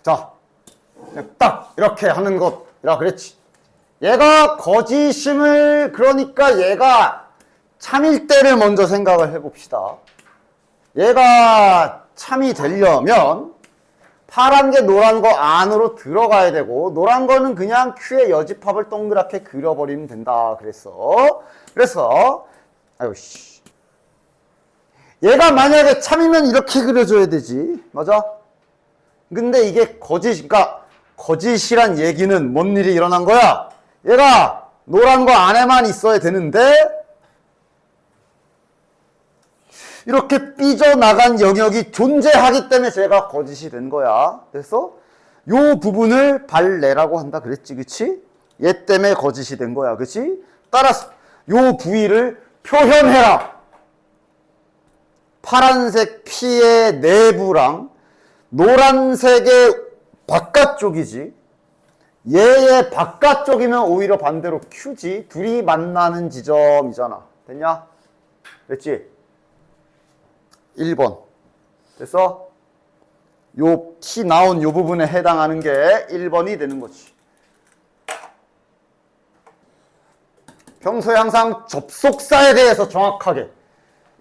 자, 딱 이렇게 하는 것이라 그랬지. 얘가 거짓임을, 그러니까 얘가 참일 때를 먼저 생각을 해봅시다. 얘가 참이 되려면 파란 게 노란 거 안으로 들어가야 되고, 노란 거는 그냥 Q의 여집합을 동그랗게 그려버리면 된다 그랬어. 그래서 아유씨, 얘가 만약에 참이면 이렇게 그려줘야 되지, 맞아? 근데 이게 그러니까 거짓이란 얘기는 뭔 일이 일어난 거야? 얘가 노란 거 안에만 있어야 되는데 이렇게 삐져나간 영역이 존재하기 때문에 제가 거짓이 된 거야. 그래서 요 부분을 발레라고 한다 그랬지, 그치? 얘 때문에 거짓이 된 거야, 그치? 따라서 요 부위를 표현해라. 파란색 피의 내부랑 노란색의 바깥쪽이지. 얘의 바깥쪽이면 오히려 반대로 Q지. 둘이 만나는 지점이잖아. 됐냐? 됐지? 1번. 됐어? 요 T 나온 요 부분에 해당하는 게 1번이 되는 거지. 평소에 항상 접속사에 대해서 정확하게.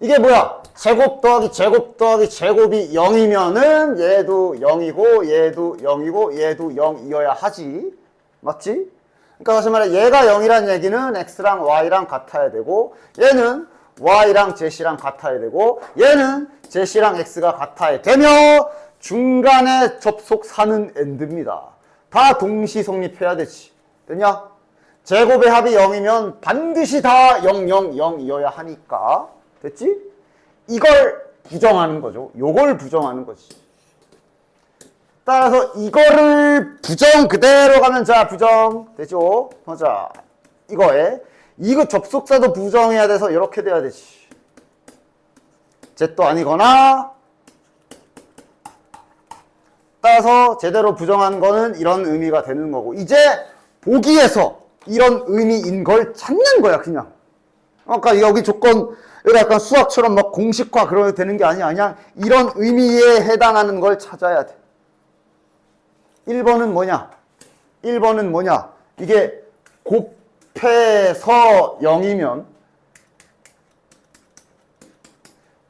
이게 뭐야? 제곱 더하기 제곱 더하기 제곱이 0이면은 얘도 0이고 얘도 0이고 얘도 0이어야 하지. 맞지? 그러니까 다시 말해 얘가 0이란 얘기는 x랑 y랑 같아야 되고, 얘는 y랑 z랑 같아야 되고, 얘는 z랑 x가 같아야 되며, 중간에 접속사는 end입니다. 다 동시 성립해야 되지. 됐냐? 제곱의 합이 0이면 반드시 다 0, 0, 0이어야 하니까. 됐지? 이걸 부정하는 거죠. 요걸 부정하는 거지. 따라서 이거를 부정 그대로 가면, 자, 부정 되죠? 자, 이거에 이거 접속사도 부정해야 돼서 이렇게 돼야 되지. Z도 아니거나, 따라서 제대로 부정한 거는 이런 의미가 되는 거고, 이제 보기에서 이런 의미인 걸 찾는 거야, 그냥. 그러니까 여기 조건, 여기 약간 수학처럼 막 공식화 그러면 되는 게 아니야. 그냥 이런 의미에 해당하는 걸 찾아야 돼. 1번은 뭐냐? 1번은 뭐냐? 이게 곱해서 0이면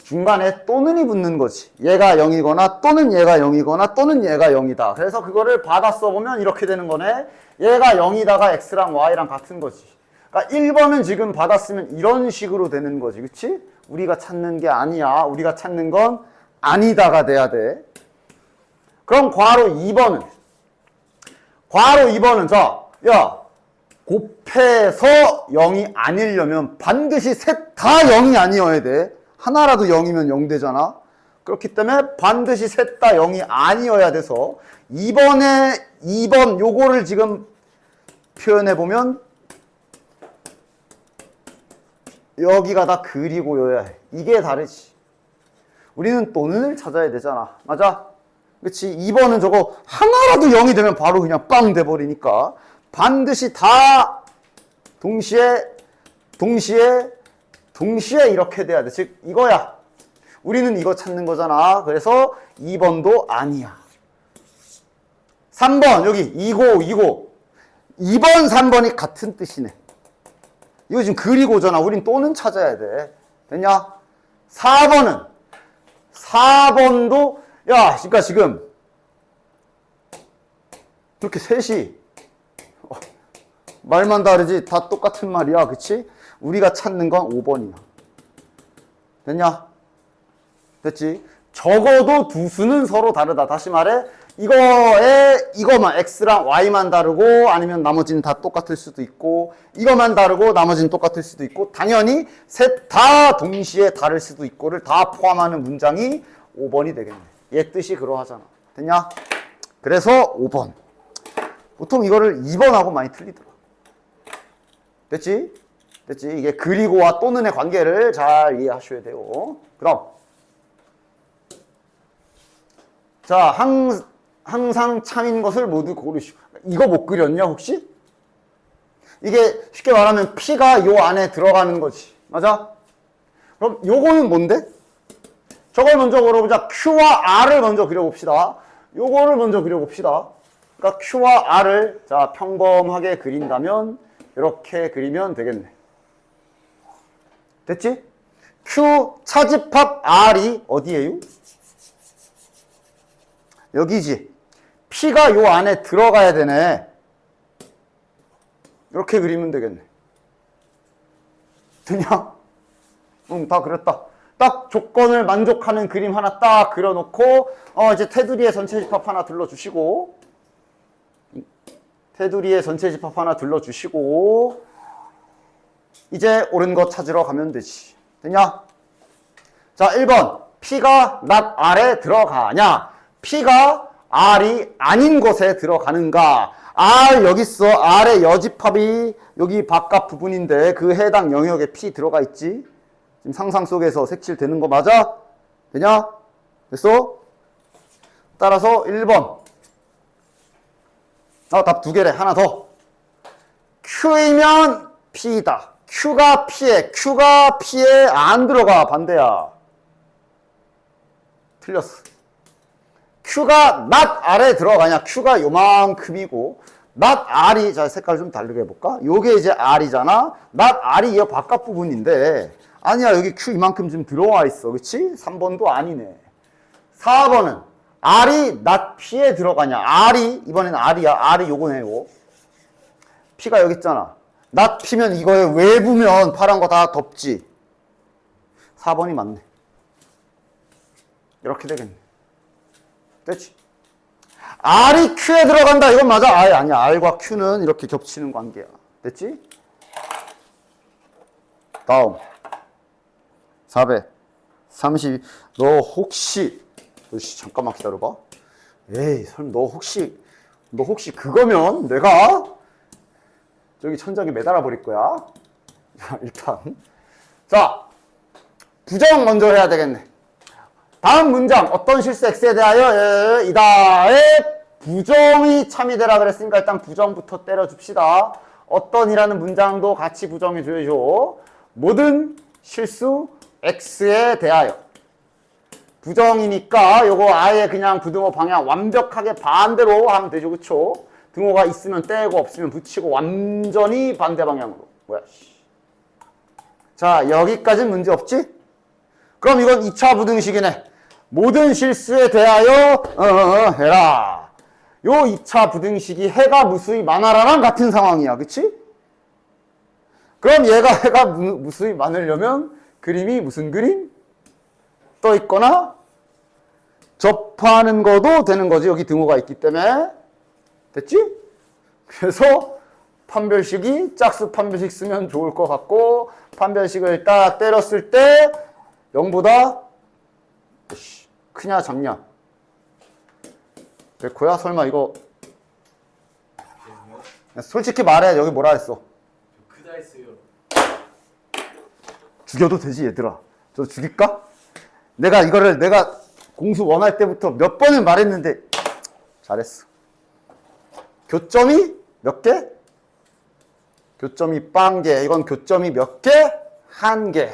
중간에 또는이 붙는 거지. 얘가 0이거나 또는 얘가 0이거나 또는 얘가 0이다. 그래서 그거를 받아 써보면 이렇게 되는 거네. 얘가 0이다가 x랑 y랑 같은 거지. 그러니까 1번은 지금 받았으면 이런 식으로 되는 거지. 그치? 우리가 찾는 게 아니야. 우리가 찾는 건 아니다가 돼야 돼. 그럼 괄호 2번은? 괄호 2번은 자, 야, 곱해서 0이 아니려면 반드시 셋 다 0이 아니어야 돼. 하나라도 0이면 0 되잖아. 그렇기 때문에 반드시 셋 다 0이 아니어야 돼서 2번 요거를 지금 표현해보면 여기가 다 그리고여야 해. 이게 다르지. 우리는 또는을 찾아야 되잖아. 맞아? 그치? 2번은 저거 하나라도 0이 되면 바로 그냥 빵 돼버리니까 반드시 다 동시에 이렇게 돼야 돼. 즉 이거야. 우리는 이거 찾는 거잖아. 그래서 2번도 아니야. 3번 여기 2번 3번이 같은 뜻이네. 이거 지금 그리고잖아. 우린 또는 찾아야 돼. 됐냐? 4번도 야, 그러니까 지금 이렇게 셋이 말만 다르지 다 똑같은 말이야. 그치? 우리가 찾는 건 5번이야. 됐냐? 됐지? 적어도 두 수는 서로 다르다. 다시 말해 이거만 x랑 y만 다르고 아니면 나머지는 다 똑같을 수도 있고, 이거만 다르고 나머지는 똑같을 수도 있고, 당연히 셋 다 동시에 다를 수도 있고를 다 포함하는 문장이 5번이 되겠네. 얘 뜻이 그러하잖아. 됐냐? 그래서 5번. 보통 이거를 2번하고 많이 틀리더라. 됐지? 됐지? 이게 그리고와 또는의 관계를 잘 이해하셔야 돼요. 그럼 자, 항상 참인 것을 모두 고르시오. 이거 못 그렸냐 혹시? 이게 쉽게 말하면 P가 요 안에 들어가는 거지. 맞아? 그럼 요거는 뭔데? 저걸 먼저 그려보자. Q와 R을 먼저 그려봅시다. 요거를 먼저 그려봅시다. 그러니까 Q와 R을 자 평범하게 그린다면 이렇게 그리면 되겠네. 됐지? Q 차집합 R이 어디에요? 여기지. P가 요 안에 들어가야 되네. 이렇게 그리면 되겠네. 되냐? 다 그렸다. 딱 조건을 만족하는 그림 하나 딱 그려놓고 이제 테두리에 전체 집합 하나 둘러주시고 테두리에 전체 집합 하나 둘러주시고 이제 옳은 거 찾으러 가면 되지. 되냐? 자, 1번. P가 not R에 들어가냐? P가 R이 아닌 곳에 들어가는가? R 여기 있어. R의 여집합이 여기 바깥 부분인데 그 해당 영역에 P 들어가 있지? 지금 상상 속에서 색칠되는 거 맞아? 되냐? 됐어? 따라서 1번. 답 두 개래. 하나 더. Q이면 P다. Q가 P에 안 들어가. 반대야. 틀렸어. Q가 not R에 들어가냐? Q가 요만큼이고 not R이 자 색깔 좀 다르게 해볼까? 요게 이제 R이잖아. not R이 이 바깥 부분인데 아니야 여기 Q 이만큼 좀 들어와 있어. 그치? 3번도 아니네. 4번은 R이 not P에 들어가냐? R이 이번에는 R이야. R이 요거네요. P가 여기 있잖아. not P면 이거의 외부면 파란 거 다 덮지. 4번이 맞네. 이렇게 되겠네. 됐지? R이 Q에 들어간다. 이건 맞아? 아니야. R과 Q는 이렇게 겹치는 관계야. 됐지? 다음. 430. 너 혹시 잠깐만 기다려봐. 에이, 설마 너 혹시 그거면 내가 저기 천장에 매달아 버릴 거야. 자, 일단. 자, 부정 먼저 해야 되겠네. 다음 문장 어떤 실수 X에 대하여 이다의 부정이 참이되라 그랬으니까 일단 부정부터 때려줍시다. 어떤이라는 문장도 같이 부정해줘야죠. 모든 실수 X에 대하여 부정이니까 요거 아예 그냥 부등호 방향 완벽하게 반대로 하면 되죠. 그쵸? 등호가 있으면 떼고 없으면 붙이고 완전히 반대 방향으로. 뭐야 자, 여기까지는 문제 없지? 그럼 이건 2차 부등식이네. 모든 실수에 대하여 해라. 요 2차 부등식이 해가 무수히 많아라랑 같은 상황이야. 그치? 그럼 얘가 해가 무수히 많으려면 그림이 무슨 그림? 떠 있거나 접하는 것도 되는 거지. 여기 등호가 있기 때문에. 됐지? 그래서 판별식이 짝수 판별식 쓰면 좋을 것 같고 판별식을 딱 때렸을 때 0보다 크냐 작냐? 백호야? 설마 이거 솔직히 말해. 여기 뭐라 했어? 크다 했어요. 죽여도 되지 얘들아. 저 죽일까? 내가 공수 원할 때부터 몇 번을 말했는데 잘했어. 교점이 몇 개? 교점이 빵 개. 이건 교점이 몇 개? 한 개.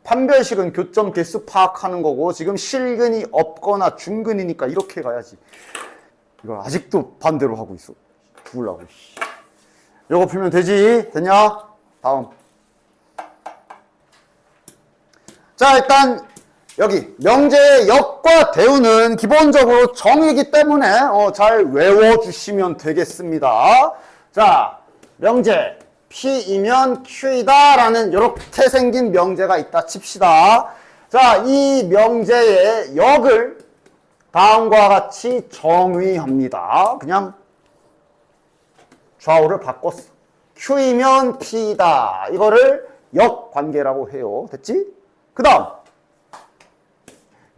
판별식은 교점 개수 파악하는 거고 지금 실근이 없거나 중근이니까 이렇게 가야지. 이걸 아직도 반대로 하고 있어. 죽으려고. 이거 풀면 되지? 되냐? 다음. 자, 일단 여기 명제의 역과 대우는 기본적으로 정이기 때문에 잘 외워주시면 되겠습니다. 자, 명제 P이면 Q이다 라는 이렇게 생긴 명제가 있다 칩시다. 자, 이 명제의 역을 다음과 같이 정의합니다. 그냥 좌우를 바꿨어. Q이면 P이다. 이거를 역관계라고 해요. 됐지? 그 다음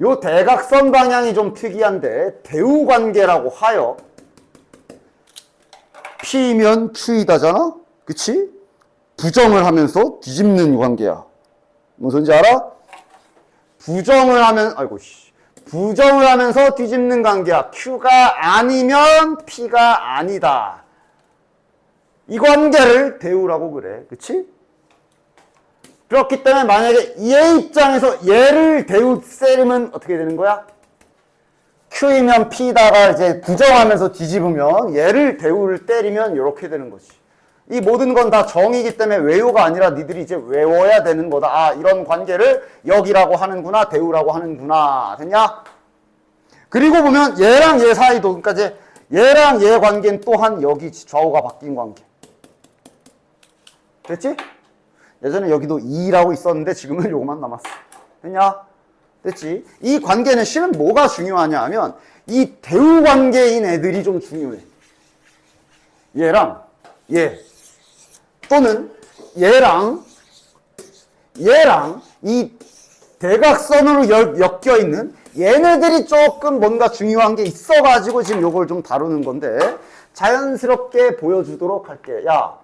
요 대각선 방향이 좀 특이한데 대우관계라고 하여 P면 Q이다잖아? 그치? 부정을 하면서 뒤집는 관계야. 무슨지 알아? 부정을 하면서 뒤집는 관계야. Q가 아니면 P가 아니다. 이 관계를 대우라고 그래. 그치? 그렇기 때문에 만약에 얘 입장에서 얘를 대우세르면 어떻게 되는 거야? Q이면 P다가 이제 부정하면서 뒤집으면 얘를 대우를 때리면 이렇게 되는 거지. 이 모든 건 다 정이기 때문에 외우가 아니라 니들이 이제 외워야 되는 거다. 아, 이런 관계를 역이라고 하는구나, 대우라고 하는구나. 됐냐? 그리고 보면 얘랑 얘 사이도, 그러니까 이제 얘랑 얘 관계는 또한 여기 좌우가 바뀐 관계. 됐지? 예전에 여기도 2라고 있었는데 지금은 요거만 남았어. 됐냐? 됐지? 이 관계는 실은 뭐가 중요하냐 하면 이 대우 관계인 애들이 좀 중요해. 얘랑 얘 또는 얘랑 이 대각선으로 엮여 있는 얘네들이 조금 뭔가 중요한 게 있어가지고 지금 요걸 좀 다루는 건데 자연스럽게 보여주도록 할게. 야,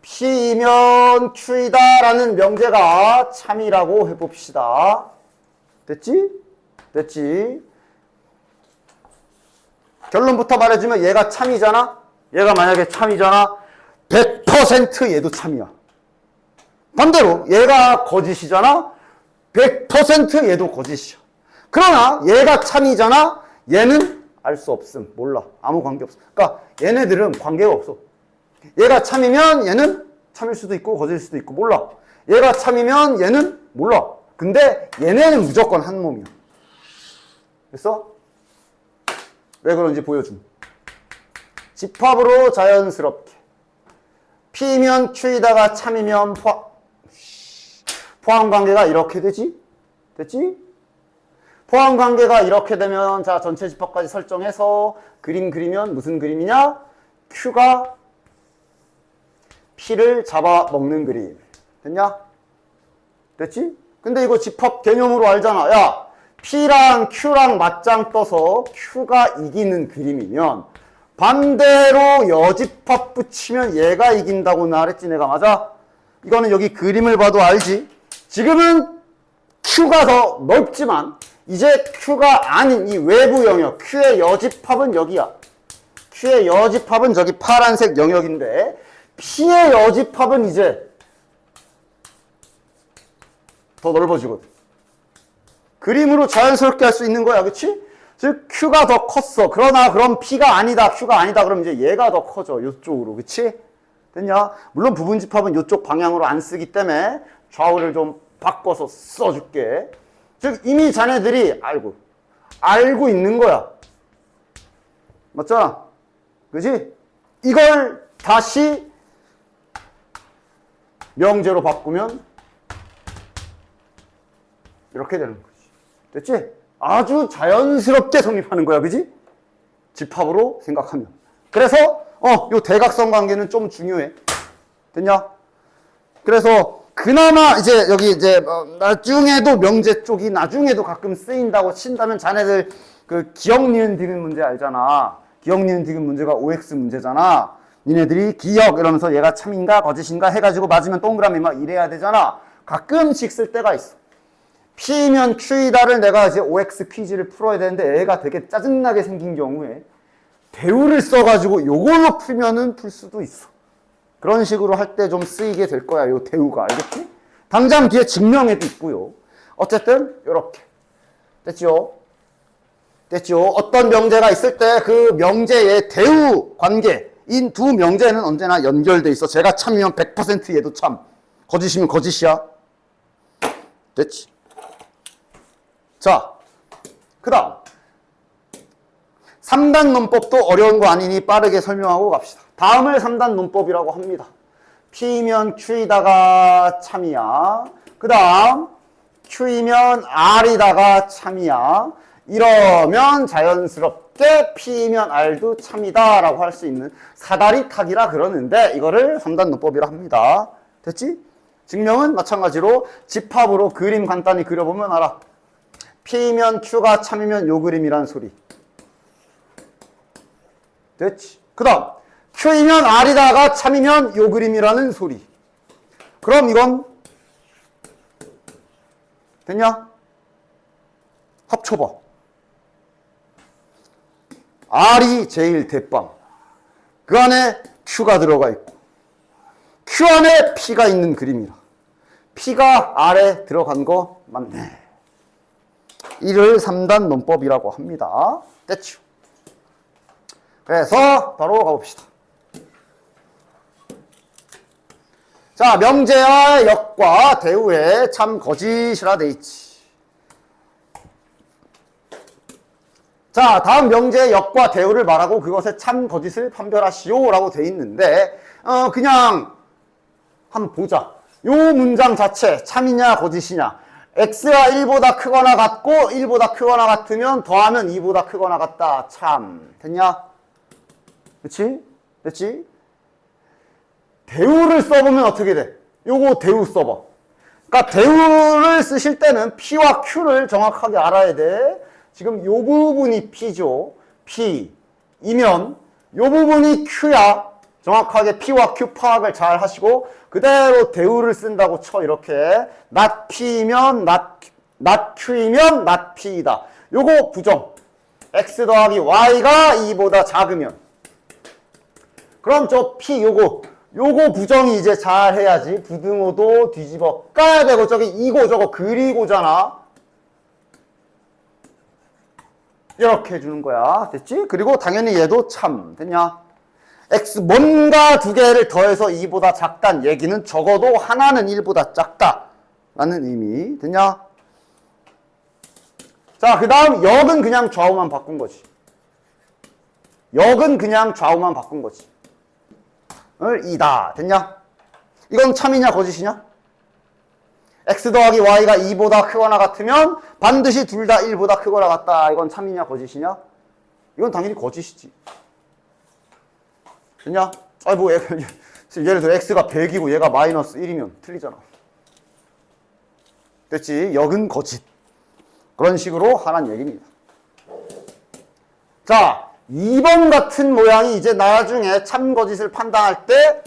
P이면 Q이다 라는 명제가 참이라고 해봅시다. 됐지? 됐지? 결론부터 말해주면 얘가 참이잖아? 얘가 만약에 참이잖아? 100% 얘도 참이야. 반대로 얘가 거짓이잖아? 100% 얘도 거짓이야. 그러나 얘가 참이잖아? 얘는 알 수 없음. 몰라. 아무 관계 없어. 그러니까 얘네들은 관계가 없어. 얘가 참이면 얘는 참일 수도 있고 거짓일 수도 있고 몰라. 얘가 참이면 얘는 몰라. 근데 얘네는 무조건 한 몸이야. 됐어? 왜 그런지 보여줌. 집합으로 자연스럽게 P면 Q이다가 참이면 포함관계가 이렇게 되지? 됐지? 포함관계가 이렇게 되면 자 전체 집합까지 설정해서 그림 그리면 무슨 그림이냐? Q가 P를 잡아먹는 그림. 됐냐? 됐지? 근데 이거 집합 개념으로 알잖아. 야, P랑 Q랑 맞짱 떠서 Q가 이기는 그림이면 반대로 여집합 붙이면 얘가 이긴다고 말했지 내가. 맞아? 이거는 여기 그림을 봐도 알지? 지금은 Q가 더 넓지만 이제 Q가 아닌 이 외부 영역, Q의 여집합은 여기야. Q의 여집합은 저기 파란색 영역인데 P의 여집합은 이제 더 넓어지거든. 그림으로 자연스럽게 할 수 있는 거야. 그치? 즉 Q가 더 컸어. 그러나 그럼 P가 아니다. Q가 아니다. 그럼 이제 얘가 더 커져. 이쪽으로. 그치? 됐냐? 물론 부분집합은 이쪽 방향으로 안 쓰기 때문에 좌우를 좀 바꿔서 써줄게. 즉 이미 자네들이 알고 있는 거야. 맞잖아. 그지? 이걸 다시 명제로 바꾸면 이렇게 되는 거지. 됐지? 아주 자연스럽게 성립하는 거야. 그지? 집합으로 생각하면. 그래서 요 대각선 관계는 좀 중요해. 됐냐? 그래서 그나마 이제 여기 이제 나중에도 명제 쪽이 나중에도 가끔 쓰인다고 친다면 자네들 그 기억 니은 디귿 문제 알잖아. 기억 니은 디귿 문제가 OX 문제잖아. 니네들이 기억 이러면서 얘가 참인가 거짓인가 해가지고 맞으면 동그라미 막 이래야 되잖아. 가끔씩 쓸 때가 있어. P면 Q이다를 내가 이제 OX 퀴즈를 풀어야 되는데 애가 되게 짜증나게 생긴 경우에 대우를 써가지고 요걸로 풀면은 풀 수도 있어. 그런 식으로 할 때 좀 쓰이게 될 거야. 요 대우가. 알겠지? 당장 뒤에 증명에도 있고요. 어쨌든 요렇게. 됐죠? 됐죠? 어떤 명제가 있을 때 그 명제의 대우 관계인 두 명제는 언제나 연결돼 있어. 제가 참이면 100% 얘도 참. 거짓이면 거짓이야. 됐지? 자, 그 다음 3단 논법도 어려운 거 아니니 빠르게 설명하고 갑시다. 다음을 3단 논법이라고 합니다. P면 Q이다가 참이야. 그 다음 Q이면 R이다가 참이야. 이러면 자연스럽게 P면 R도 참이다 라고 할 수 있는 사다리 타기라 그러는데 이거를 3단 논법이라 합니다. 됐지? 증명은 마찬가지로 집합으로 그림 간단히 그려보면 알아. P면 Q가 참이면 요 그림이란 소리. 됐지? 그 다음 Q이면 R이다가 참이면 요 그림이라는 소리. 그럼 이건 됐냐? 합쳐봐. R이 제일 대빵. 그 안에 Q가 들어가 있고 Q 안에 P가 있는 그림이라. P가 R에 들어간 거 맞네. 이를 3단 논법이라고 합니다. 됐죠? 그래서 바로 가봅시다. 자, 명제와 역과 대우에 참 거짓이라 돼 있지. 자, 다음 명제의 역과 대우를 말하고 그것의 참 거짓을 판별하시오 라고 돼 있는데 그냥 한번 보자. 요 문장 자체 참이냐 거짓이냐. x가 1보다 크거나 같고 1보다 크거나 같으면 더하면 2보다 크거나 같다. 참. 됐냐? 그치? 됐지? 대우를 써보면 어떻게 돼? 요거 대우 써봐. 그러니까 대우를 쓰실 때는 P와 Q를 정확하게 알아야 돼. 지금 요 부분이 P죠. P이면 요 부분이 Q야. 정확하게 P와 Q 파악을 잘 하시고 그대로 대우를 쓴다고 쳐. 이렇게 not P면 not Q이면 not P이다. 요거 부정. X 더하기 Y가 2보다 작으면 그럼 저 P 요거 부정이 이제 잘 해야지. 부등호도 뒤집어 까야 되고 저기 이고 저거 그리고잖아. 이렇게 해주는 거야. 됐지? 그리고 당연히 얘도 참. 됐냐? X 뭔가 두 개를 더해서 2보다 작단 얘기는 적어도 하나는 1보다 작다 라는 의미. 됐냐? 자, 그 다음 역은 그냥 좌우만 바꾼 거지. 역은 그냥 좌우만 바꾼 거지. 을 2다. 됐냐? 이건 참이냐 거짓이냐? x 더하기 y가 2보다 크거나 같으면 반드시 둘 다 1보다 크거나 같다. 이건 참이냐 거짓이냐? 이건 당연히 거짓이지. 됐냐? 아니 뭐 예를 들어 x가 100이고 얘가 마이너스 1이면 틀리잖아. 됐지? 역은 거짓. 그런 식으로 하란 얘기입니다. 자, 2번 같은 모양이 이제 나중에 참거짓을 판단할 때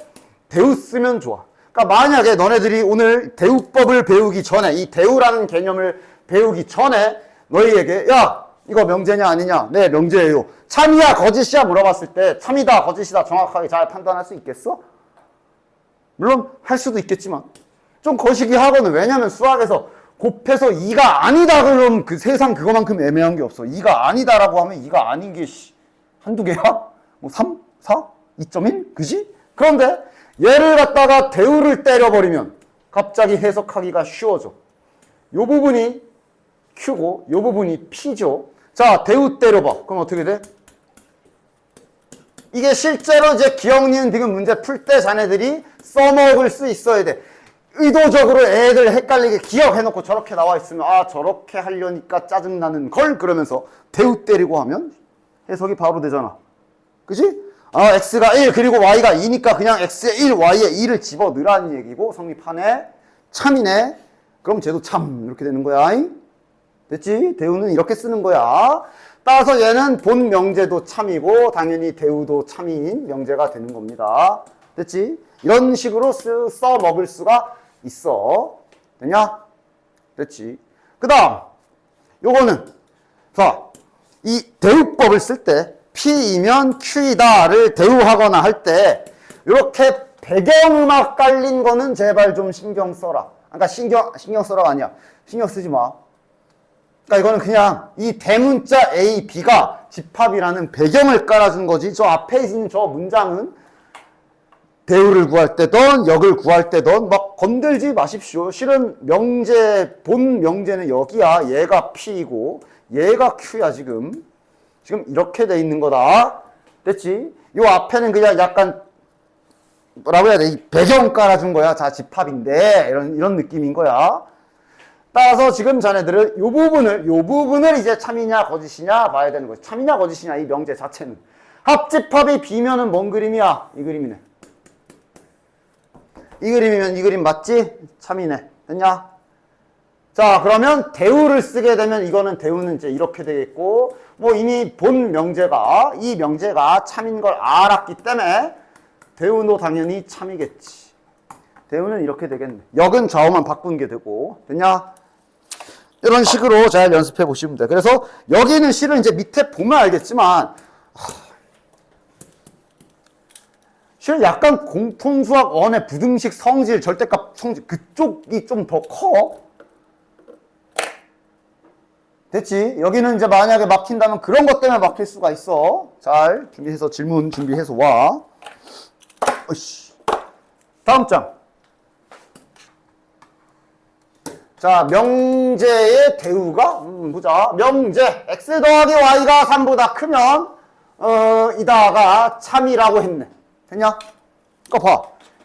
대우 쓰면 좋아. 그러니까 만약에 너네들이 오늘 대우법을 배우기 전에 이 대우라는 개념을 배우기 전에 너희에게 야 이거 명제냐 아니냐? 네 명제예요. 참이야 거짓이야 물어봤을 때 참이다 거짓이다 정확하게 잘 판단할 수 있겠어? 물론 할 수도 있겠지만 좀 거시기 하거든. 왜냐면 수학에서 곱해서 2가 아니다 그럼 그 세상 그거만큼 애매한 게 없어. 2가 아니다라고 하면 2가 아닌 게 한두 개야? 뭐 3, 4, 2.1? 그지? 그런데 얘를 갖다가 대우를 때려버리면 갑자기 해석하기가 쉬워져. 요 부분이 Q고 요 부분이 P죠. 자, 대우 때려봐. 그럼 어떻게 돼? 이게 실제로 이제 기억, 니은, 디귿 문제 풀 때 자네들이 써먹을 수 있어야 돼. 의도적으로 애들 헷갈리게 기억해놓고 저렇게 나와 있으면 아 저렇게 하려니까 짜증나는 걸 그러면서 대우 때리고 하면 해석이 바로 되잖아. 그지? 아 x가 1 그리고 y가 2니까 그냥 x에 1, y에 2를 집어넣으라는 얘기고 성립하네. 참이네. 그럼 쟤도 참 이렇게 되는 거야. 됐지? 대우는 이렇게 쓰는 거야. 따라서 얘는 본 명제도 참이고 당연히 대우도 참인 명제가 되는 겁니다. 됐지? 이런 식으로 써먹을 수가 있어. 됐냐? 됐지? 그 다음 요거는 자, 이 대우법을 쓸 때 P이면 Q이다를 대우하거나 할 때 이렇게 배경음악 깔린 거는 제발 좀 신경 써라. 그러니까 신경 써라가 아니야. 신경 쓰지 마. 그러니까 이거는 그냥 이 대문자 A, B가 집합이라는 배경을 깔아준 거지. 저 앞에 있는 저 문장은 대우를 구할 때든 역을 구할 때든 막 건들지 마십시오. 실은 명제, 본 명제는 여기야. 얘가 P이고 얘가 Q야 지금. 지금 이렇게 돼 있는 거다. 됐지? 요 앞에는 그냥 약간 뭐라고 해야 돼? 이 배경 깔아준 거야. 자, 집합인데 이런 느낌인 거야. 따라서 지금 자네들은 요 부분을 이제 참이냐 거짓이냐 봐야 되는 거지. 참이냐 거짓이냐 이 명제 자체는. 합집합이 B면은 뭔 그림이야? 이 그림이네. 이 그림이면 이 그림 맞지? 참이네. 됐냐? 자, 그러면 대우를 쓰게 되면 이거는 대우는 이제 이렇게 되겠고 뭐 이미 본 명제가 이 명제가 참인 걸 알았기 때문에 대우도 당연히 참이겠지. 대우는 이렇게 되겠네. 역은 좌우만 바꾼 게 되고. 됐냐? 이런 식으로 잘 연습해 보시면 돼. 그래서 여기는 실은 이제 밑에 보면 알겠지만 실은 약간 공통수학 원의 부등식 성질, 절대값 성질 그쪽이 좀 더 커. 됐지? 여기는 이제 만약에 막힌다면 그런 것 때문에 막힐 수가 있어. 잘 준비해서 질문 준비해서 와. 어이씨. 다음 장. 자, 명제의 대우가 보자. 명제 x 더하기 y가 3보다 크면 이다가 참이라고 했네. 됐냐? 그거 봐.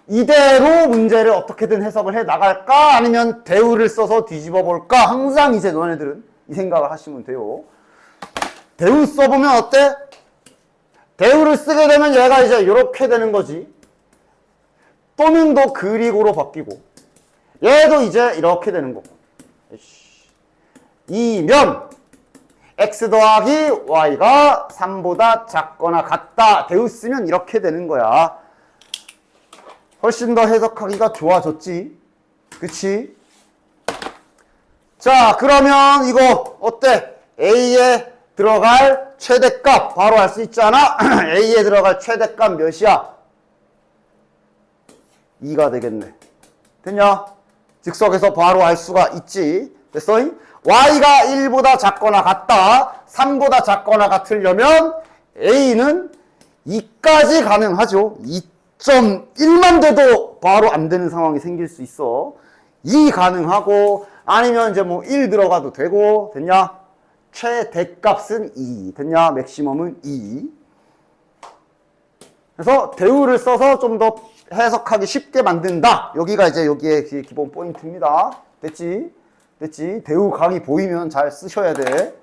이대로 문제를 어떻게든 해석을 해 나갈까? 아니면 대우를 써서 뒤집어 볼까? 항상 이제 너네들은 이 생각을 하시면 돼요. 대우 써보면 어때? 대우를 쓰게 되면 얘가 이제 이렇게 되는 거지. 또는 더 그리고로 바뀌고 얘도 이제 이렇게 되는 거고. 이면 x 더하기 y가 3보다 작거나 같다. 대우 쓰면 이렇게 되는 거야. 훨씬 더 해석하기가 좋아졌지. 그치? 자, 그러면 이거 어때? A에 들어갈 최대값 바로 알 수 있잖아. A에 들어갈 최대값 몇이야? 2가 되겠네. 됐냐? 즉석에서 바로 알 수가 있지. 됐어? Y가 1보다 작거나 같다. 3보다 작거나 같으려면 A는 2까지 가능하죠. 2.1만 돼도 바로 안 되는 상황이 생길 수 있어. 2 가능하고 아니면 이제 뭐 1 들어가도 되고. 됐냐? 최대값은 2. 됐냐? 맥시멈은 2. 그래서 대우를 써서 좀 더 해석하기 쉽게 만든다. 여기가 이제 여기에 기본 포인트입니다. 됐지? 됐지? 대우 강의 보이면 잘 쓰셔야 돼.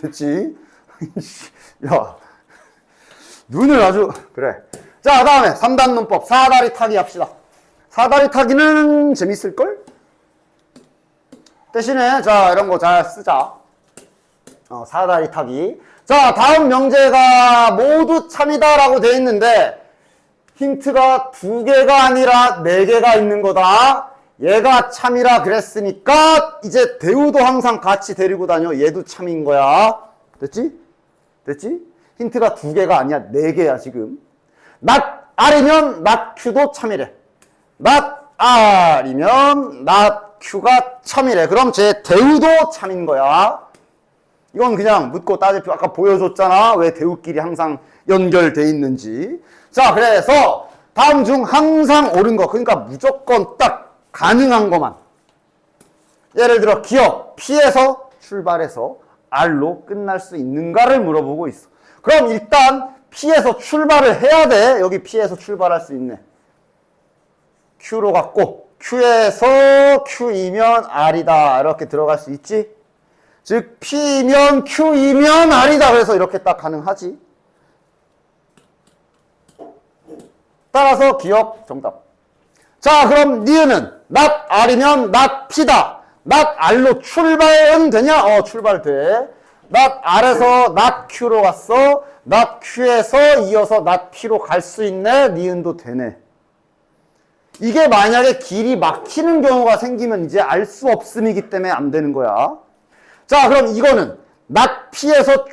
됐지? 야, 눈을 아주 그래. 자, 다음에 3단 논법 사다리 타기 합시다. 사다리 타기는 재밌을걸? 대신에 자, 이런 거 잘 쓰자. 사다리 타기. 자, 다음 명제가 모두 참이다 라고 되어 있는데 힌트가 2개가 아니라 4개가 있는 거다. 얘가 참이라 그랬으니까 이제 대우도 항상 같이 데리고 다녀. 얘도 참인 거야. 됐지? 됐지? 힌트가 2개가 아니야. 4개야 지금. not R이면 not Q도 참이래. not R이면 not Q가 참이래. 그럼 제 대우도 참인 거야. 이건 그냥 묻고 따질 필요. 아까 보여줬잖아. 왜 대우끼리 항상 연결돼 있는지. 자, 그래서 다음 중 항상 옳은 거. 그러니까 무조건 딱 가능한 것만. 예를 들어 기억 P에서 출발해서 R로 끝날 수 있는가를 물어보고 있어. 그럼 일단 P에서 출발을 해야 돼. 여기 P에서 출발할 수 있네. Q로 갔고 Q에서 Q이면 R이다. 이렇게 들어갈 수 있지. 즉 P면 Q이면 R이다. 그래서 이렇게 딱 가능하지. 따라서 기억 정답. 자, 그럼 니은은 not R이면 not P다. not R로 출발은 되냐? 출발돼. not R에서 not Q로 갔어. not Q에서 이어서 not P로 갈 수 있네. 니은도 되네. 이게 만약에 길이 막히는 경우가 생기면 이제 알 수 없음이기 때문에 안 되는 거야. 자, 그럼 이거는 not P에서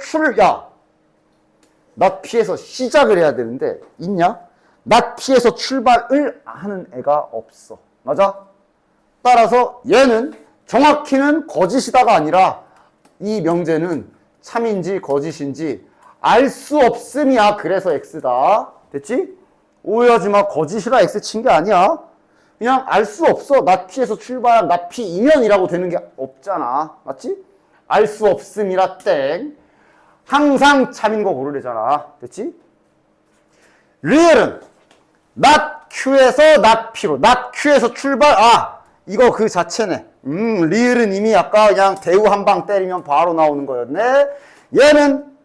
not P에서 시작을 해야 되는데 있냐? not P에서 출발을 하는 애가 없어. 맞아? 따라서 얘는 정확히는 거짓이다가 아니라 이 명제는 참인지 거짓인지 알 수 없음이야. 그래서 X다. 됐지? 오해하지 마. 거짓이라 X 친 게 아니야. 그냥 알 수 없어. not P에서 출발한 not P이면이라고 되는 게 없잖아. 맞지? 알 수 없음이라 땡. 항상 참인 거 고르래잖아. 됐지? 리얼은 not Q에서 not P로 not Q에서 출발. 이거 그 자체네. 리을은 이미 아까 그냥 대우 한 방 때리면 바로 나오는 거였네. 얘는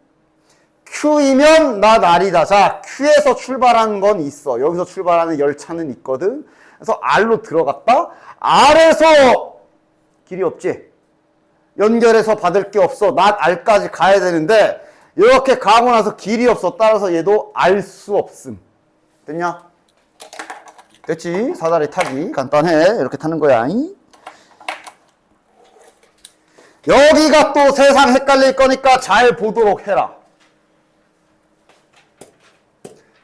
Q이면 not R이다. 자, Q에서 출발하는 건 있어. 여기서 출발하는 열차는 있거든. 그래서 R로 들어갔다. R에서 길이 없지. 연결해서 받을 게 없어. not R까지 가야 되는데 이렇게 가고 나서 길이 없어. 따라서 얘도 알 수 없음. 됐냐? 됐지? 사다리 타기 간단해. 이렇게 타는 거야. 여기가 또 세상 헷갈릴 거니까 잘 보도록 해라.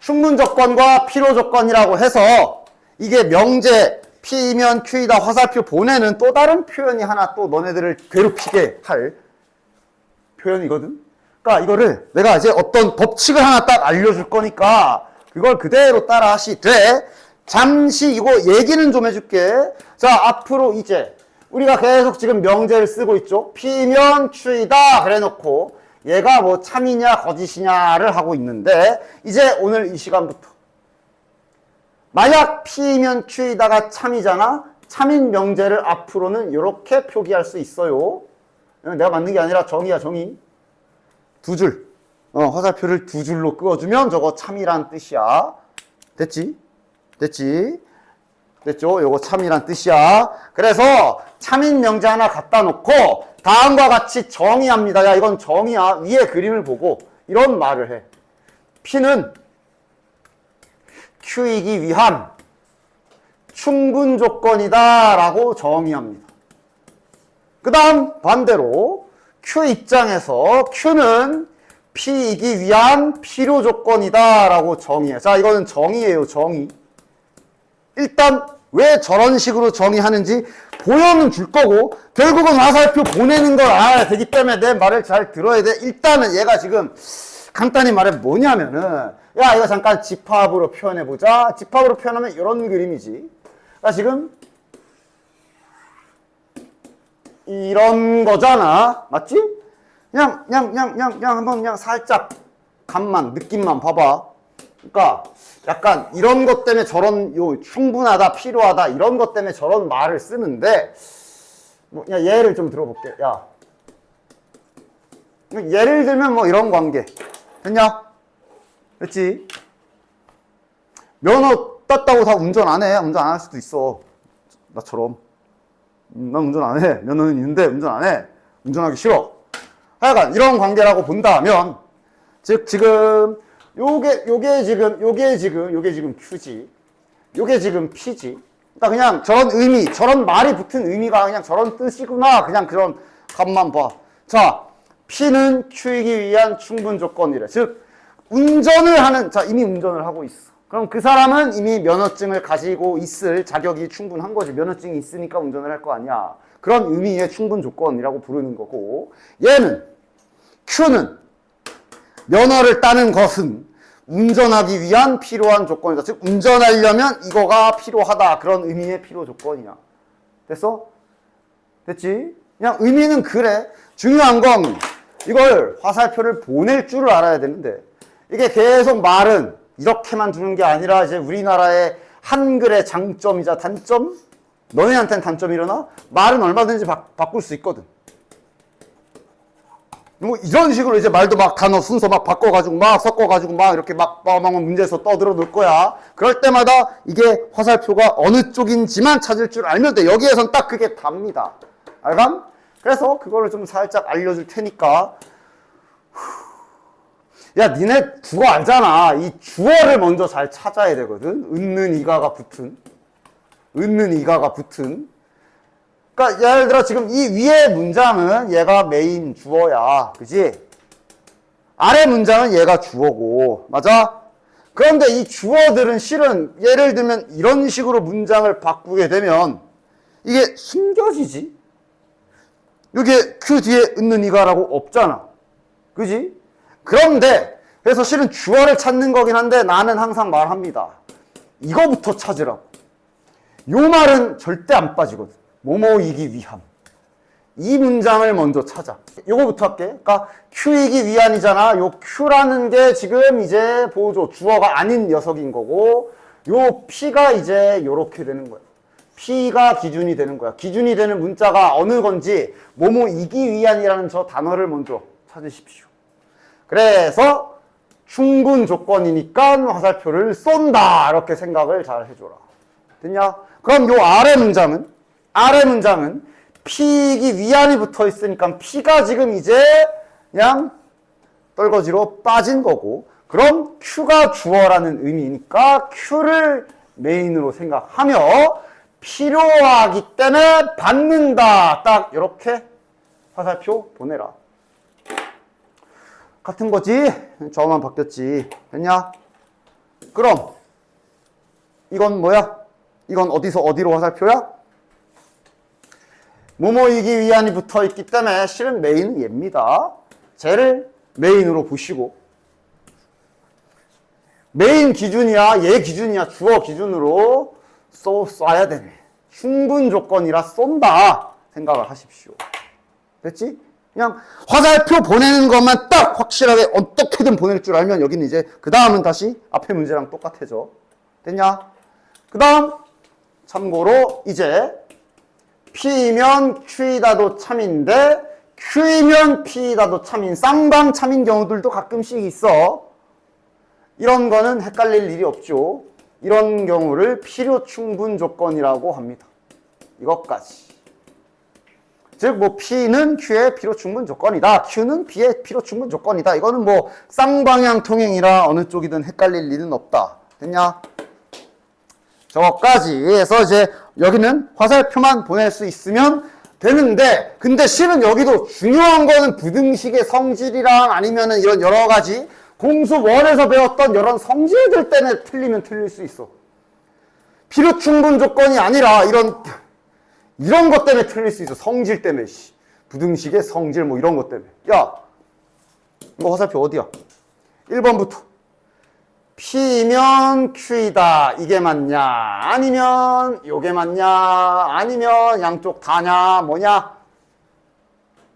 충분 조건과 필요 조건이라고 해서 이게 명제 P이면 Q이다 화살표 보내는 또 다른 표현이 하나 또 너네들을 괴롭히게 할 표현이거든. 그러니까 이거를 내가 이제 어떤 법칙을 하나 딱 알려줄 거니까 그걸 그대로 따라 하시되, 잠시 이거 얘기는 좀 해줄게. 자, 앞으로 이제 우리가 계속 지금 명제를 쓰고 있죠. P면 Q이다 그래 놓고 얘가 뭐 참이냐 거짓이냐를 하고 있는데, 이제 오늘 이 시간부터 만약 P면 Q이다가 참이잖아. 참인 명제를 앞으로는 이렇게 표기할 수 있어요. 내가 만든 게 아니라 정의야, 정의. 두 줄. 화살표를 두 줄로 그어주면 저거 참이란 뜻이야. 됐지? 됐지? 됐죠? 요거 참이란 뜻이야. 그래서 참인 명제 하나 갖다 놓고 다음과 같이 정의합니다. 야, 이건 정의야. 위에 그림을 보고 이런 말을 해. P는 Q이기 위한 충분 조건이다 라고 정의합니다. 그 다음 반대로 Q 입장에서 Q는 P이기 위한 필요 조건이다 라고 정의해. 자, 이거는 정의예요, 정의. 일단 왜 저런 식으로 정의하는지 보여는 줄 거고, 결국은 화살표 보내는 걸 알아야 되기 때문에 내 말을 잘 들어야 돼. 일단은 얘가 지금 간단히 말해 뭐냐면은, 야, 이거 잠깐 집합으로 표현해보자. 집합으로 표현하면 이런 그림이지. 그러니까 지금 이런 거잖아. 맞지? 그냥 한번 그냥 살짝 감만, 느낌만 봐봐. 그러니까 약간 이런 것 때문에 저런, 충분하다, 필요하다, 이런 것 때문에 저런 말을 쓰는데, 뭐, 그냥 예를 좀 들어볼게. 야, 예를 들면 뭐 이런 관계. 됐냐? 됐지? 면허 땄다고 다 운전 안 해. 운전 안 할 수도 있어. 나처럼. 난 운전 안 해. 면허는 있는데 운전 안 해. 운전하기 싫어. 하여간 이런 관계라고 본다면, 즉 지금 요게 지금 Q지. 요게 지금 P지. 그러니까 그냥 저런 의미, 저런 말이 붙은 의미가 그냥 저런 뜻이구나. 그냥 그런 값만 봐. 자, P는 Q이기 위한 충분 조건이래. 즉, 운전을 하는, 자, 이미 운전을 하고 있어. 그럼 그 사람은 이미 면허증을 가지고 있을 자격이 충분한 거지. 면허증이 있으니까 운전을 할 거 아니야. 그런 의미의 충분 조건이라고 부르는 거고, 얘는, Q는 면허를 따는 것은 운전하기 위한 필요한 조건이다. 즉, 운전하려면 이거가 필요하다. 그런 의미의 필요 조건이야. 됐어? 됐지? 그냥 의미는 그래. 중요한 건 이걸 화살표를 보낼 줄을 알아야 되는데, 이게 계속 말은 이렇게만 두는 게 아니라 이제 우리나라의 한글의 장점이자 단점? 너네한테는 단점이려나? 말은 얼마든지 바꿀 수 있거든. 뭐 이런 식으로 이제 말도 막 단어 순서 막 바꿔가지고 막 섞어가지고 막 이렇게 막 문제에서 떠들어 놓을 거야. 그럴 때마다 이게 화살표가 어느 쪽인지만 찾을 줄 알면 돼. 여기에선 딱 그게 답니다. 알감? 그래서 그거를 좀 살짝 알려줄 테니까. 야, 니네 국어 알잖아. 이 주어를 먼저 잘 찾아야 되거든. 은는 이가가 붙은. 그러니까 예를 들어 지금 이 위에 문장은 얘가 메인 주어야. 그지? 아래 문장은 얘가 주어고. 맞아? 그런데 이 주어들은 실은 예를 들면 이런 식으로 문장을 바꾸게 되면 이게 숨겨지지? 여기에 그 뒤에 있는 이가라고 없잖아. 그지? 그런데 그래서 실은 주어를 찾는 거긴 한데 나는 항상 말합니다. 이거부터 찾으라고. 요 말은 절대 안 빠지거든. 뭐뭐이기 위함. 이 문장을 먼저 찾아. 요거부터 할게. 그러니까 Q이기 위한이잖아. 요 Q라는 게 지금 이제 보조 주어가 아닌 녀석인 거고, 요 P가 이제 요렇게 되는 거야. P가 기준이 되는 거야. 기준이 되는 문자가 어느 건지 뭐뭐이기 위한이라는 저 단어를 먼저 찾으십시오. 그래서 충분 조건이니까 화살표를 쏜다. 이렇게 생각을 잘 해줘라. 됐냐? 그럼 요 아래 문장은 P이기 위안이 붙어 있으니까 P가 지금 이제 그냥 떨거지로 빠진 거고, 그럼 Q가 주어라는 의미니까 Q를 메인으로 생각하며 필요하기 때문에 받는다. 딱 이렇게 화살표 보내라. 같은 거지? 저만 바뀌었지. 됐냐? 그럼 이건 뭐야? 이건 어디서 어디로 화살표야? 뭐뭐이기 위한이 붙어 있기 때문에 실은 메인은 얘입니다. 쟤를 메인으로 보시고 메인 기준이야 얘 기준이야 주어 기준으로 쏴야 되네. 충분 조건이라 쏜다 생각을 하십시오. 됐지? 그냥 화살표 보내는 것만 딱 확실하게 어떻게든 보낼 줄 알면 여기는 이제 그 다음은 다시 앞에 문제랑 똑같아져. 됐냐? 그 다음 참고로 이제 P이면 Q이다도 참인데 Q이면 P이다도 참인 쌍방 참인 경우들도 가끔씩 있어. 이런 거는 헷갈릴 일이 없죠. 이런 경우를 필요 충분 조건이라고 합니다. 이것까지. 즉, 뭐, P는 Q의 필요 충분 조건이다. Q는 P의 필요 충분 조건이다. 이거는 뭐, 쌍방향 통행이라 어느 쪽이든 헷갈릴 일은 없다. 됐냐? 저거까지 해서 이제 여기는 화살표만 보낼 수 있으면 되는데, 근데 실은 여기도 중요한 거는 부등식의 성질이랑 아니면은 이런 여러 가지 공수 원에서 배웠던 이런 성질들 때문에 틀리면 틀릴 수 있어. 필요 충분 조건이 아니라 이런 것 때문에 틀릴 수 있어. 성질 때문에. 부등식의 성질 뭐 이런 것 때문에. 야, 이거 화살표 어디야? 1번부터. P면 Q이다. 이게 맞냐? 아니면 요게 맞냐? 아니면 양쪽 다냐? 뭐냐?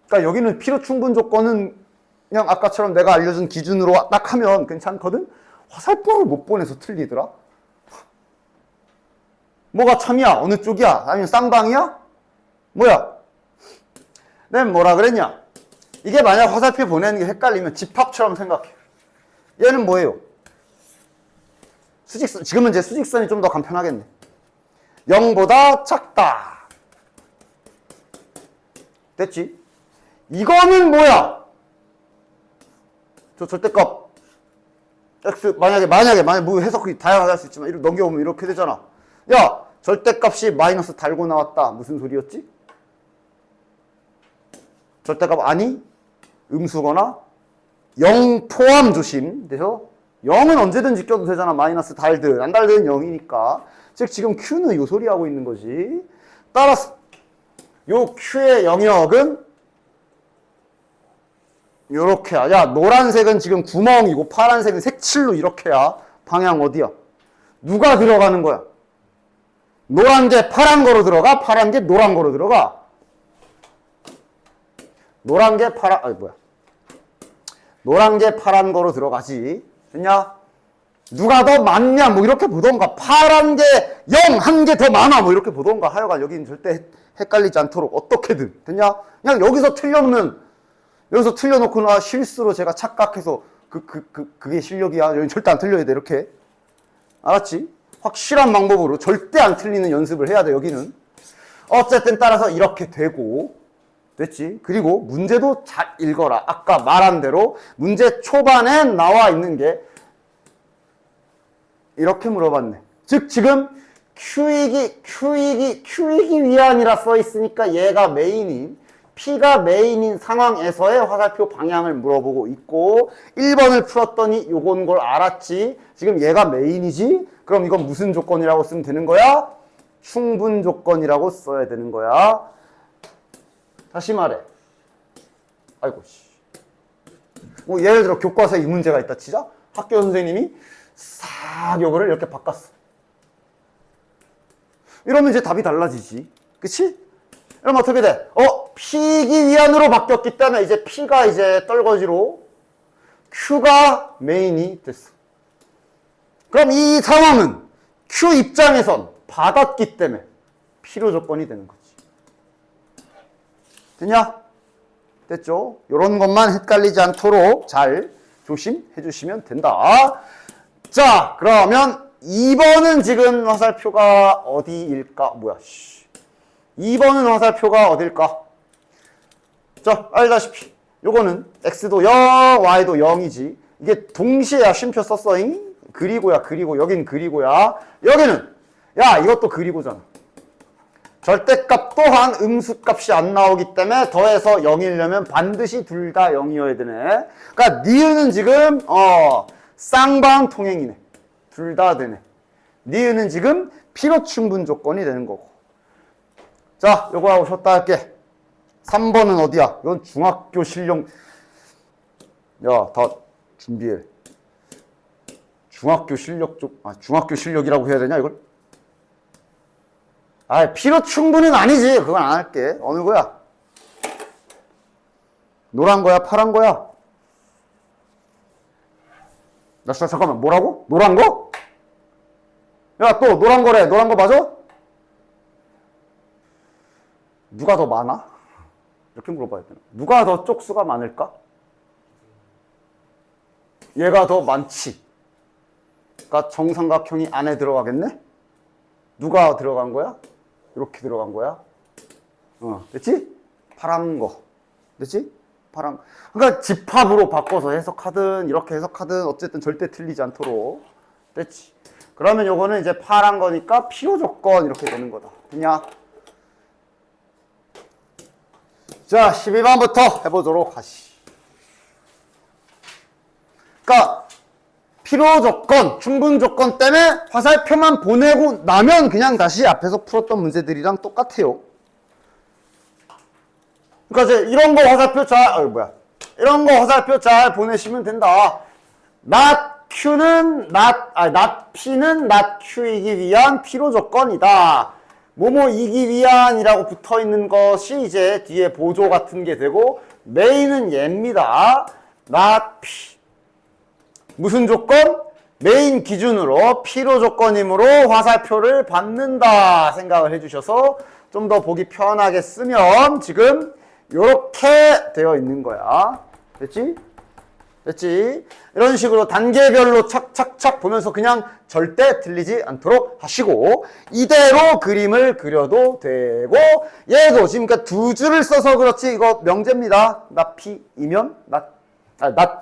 그러니까 여기는 필요 충분 조건은 그냥 아까처럼 내가 알려준 기준으로 딱 하면 괜찮거든? 화살표를 못 보내서 틀리더라? 뭐가 참이야? 어느 쪽이야? 아니면 쌍방이야? 뭐야? 내가 뭐라 그랬냐? 이게 만약 화살표 보내는 게 헷갈리면 집합처럼 생각해. 얘는 뭐예요? 수직선, 지금은 이제 수직선이 좀 더 간편하겠네. 0보다 작다. 됐지? 이거는 뭐야? 저 절대값 x 만약에 뭐 해석이 다양하게 할 수 있지만 이렇게 넘겨보면 이렇게 되잖아. 야, 절대값이 마이너스 달고 나왔다. 무슨 소리였지? 절대값 아니? 음수거나 0 포함 조심. 그래서 0은 언제든지 껴도 되잖아. 마이너스 달든 안 달든 0이니까. 즉 지금 Q는 요 소리 하고 있는 거지. 따라서 요 Q의 영역은 요렇게야. 야, 노란색은 지금 구멍이고 파란색은 색칠로 이렇게야. 방향 어디야? 누가 들어가는 거야? 노란 게 파란 거로 들어가? 파란 게 노란 거로 들어가? 노란 게 노란 게 파란 거로 들어가지. 됐냐? 누가 더 많냐? 뭐 이렇게 보던가. 파란 게 0, 한 개 더 많아. 뭐 이렇게 보던가. 하여간 여기는 절대 헷갈리지 않도록 어떻게든. 됐냐? 그냥 여기서 틀려놓고 나 실수로 제가 착각해서 그게 실력이야. 여기 절대 안 틀려야 돼. 이렇게. 알았지? 확실한 방법으로 절대 안 틀리는 연습을 해야 돼. 여기는. 어쨌든 따라서 이렇게 되고. 됐지? 그리고 문제도 잘 읽어라. 아까 말한 대로 문제 초반에 나와 있는 게 이렇게 물어봤네. 즉 지금 Q이기 위한이라 써 있으니까 얘가 메인인 P가 메인인 상황에서의 화살표 방향을 물어보고 있고 1번을 풀었더니 요건 걸 알았지. 지금 얘가 메인이지. 그럼 이건 무슨 조건이라고 쓰면 되는 거야? 충분 조건이라고 써야 되는 거야. 다시 말해. 아이고 씨. 뭐 예를 들어 교과서에 이 문제가 있다 치자. 학교 선생님이 싹 요거를 이렇게 바꿨어. 이러면 이제 답이 달라지지. 그치? 그럼 어떻게 돼? P이기 위한으로 바뀌었기 때문에 이제 P가 이제 떨거지로 Q가 메인이 됐어. 그럼 이 상황은 Q 입장에선 받았기 때문에 필요 조건이 되는 거지. 됐냐? 됐죠? 이런 것만 헷갈리지 않도록 잘 조심해 주시면 된다. 자, 그러면 2번은 지금 화살표가 어디일까? 2번은 화살표가 어딜까? 자, 알다시피 요거는 x도 0, y도 0이지. 이게 동시에 쉼표 썼어잉? 그리고야, 그리고 여긴 그리고야. 여기는 야, 이것도 그리고잖아. 절대값 또한 음수값이 안 나오기 때문에 더해서 0이려면 반드시 둘 다 0이어야 되네. 그러니까 니은은 지금 쌍방 통행이네. 둘 다 되네. 니은은 지금 필요 충분 조건이 되는 거고. 자, 요거 하고 쉬었다 할게. 3번은 어디야? 이건 중학교 실력 야, 다 준비해. 중학교 실력 좀, 중학교 실력이라고 해야 되냐, 이걸? 필요 충분히는 아니지. 그건 안 할게. 어느 거야? 노란 거야? 파란 거야? 잠깐만, 뭐라고? 노란 거? 야, 또 노란 거래. 노란 거 맞아? 누가 더 많아? 이렇게 물어봐야 되나? 누가 더 쪽수가 많을까? 얘가 더 많지. 그러니까 정삼각형이 안에 들어가겠네? 누가 들어간 거야? 이렇게 들어간 거야. 됐지? 파란 거. 됐지? 파란. 그러니까 집합으로 바꿔서 해석하든 이렇게 해석하든 어쨌든 절대 틀리지 않도록. 됐지? 그러면 요거는 이제 파란 거니까 필요 조건 이렇게 되는 거다. 됐냐? 자, 12번부터 해보도록 하시. 그러니까 필요 조건, 충분 조건 때문에 화살표만 보내고 나면 그냥 다시 앞에서 풀었던 문제들이랑 똑같아요. 그러니까 이제 이런 거 화살표 이런 거 화살표 잘 보내시면 된다. not Q는 not P는 not Q이기 위한 필요 조건이다. 뭐뭐이기 위한이라고 붙어 있는 것이 이제 뒤에 보조 같은 게 되고 메인은 얘입니다. not P. 무슨 조건? 메인 기준으로 필요 조건이므로 화살표를 받는다 생각을 해주셔서 좀 더 보기 편하게 쓰면 지금 이렇게 되어 있는 거야. 됐지? 됐지? 이런 식으로 단계별로 착착착 보면서 그냥 절대 틀리지 않도록 하시고 이대로 그림을 그려도 되고 얘도 지금 그러니까 두 줄을 써서 그렇지 이거 명제입니다. not P이면 not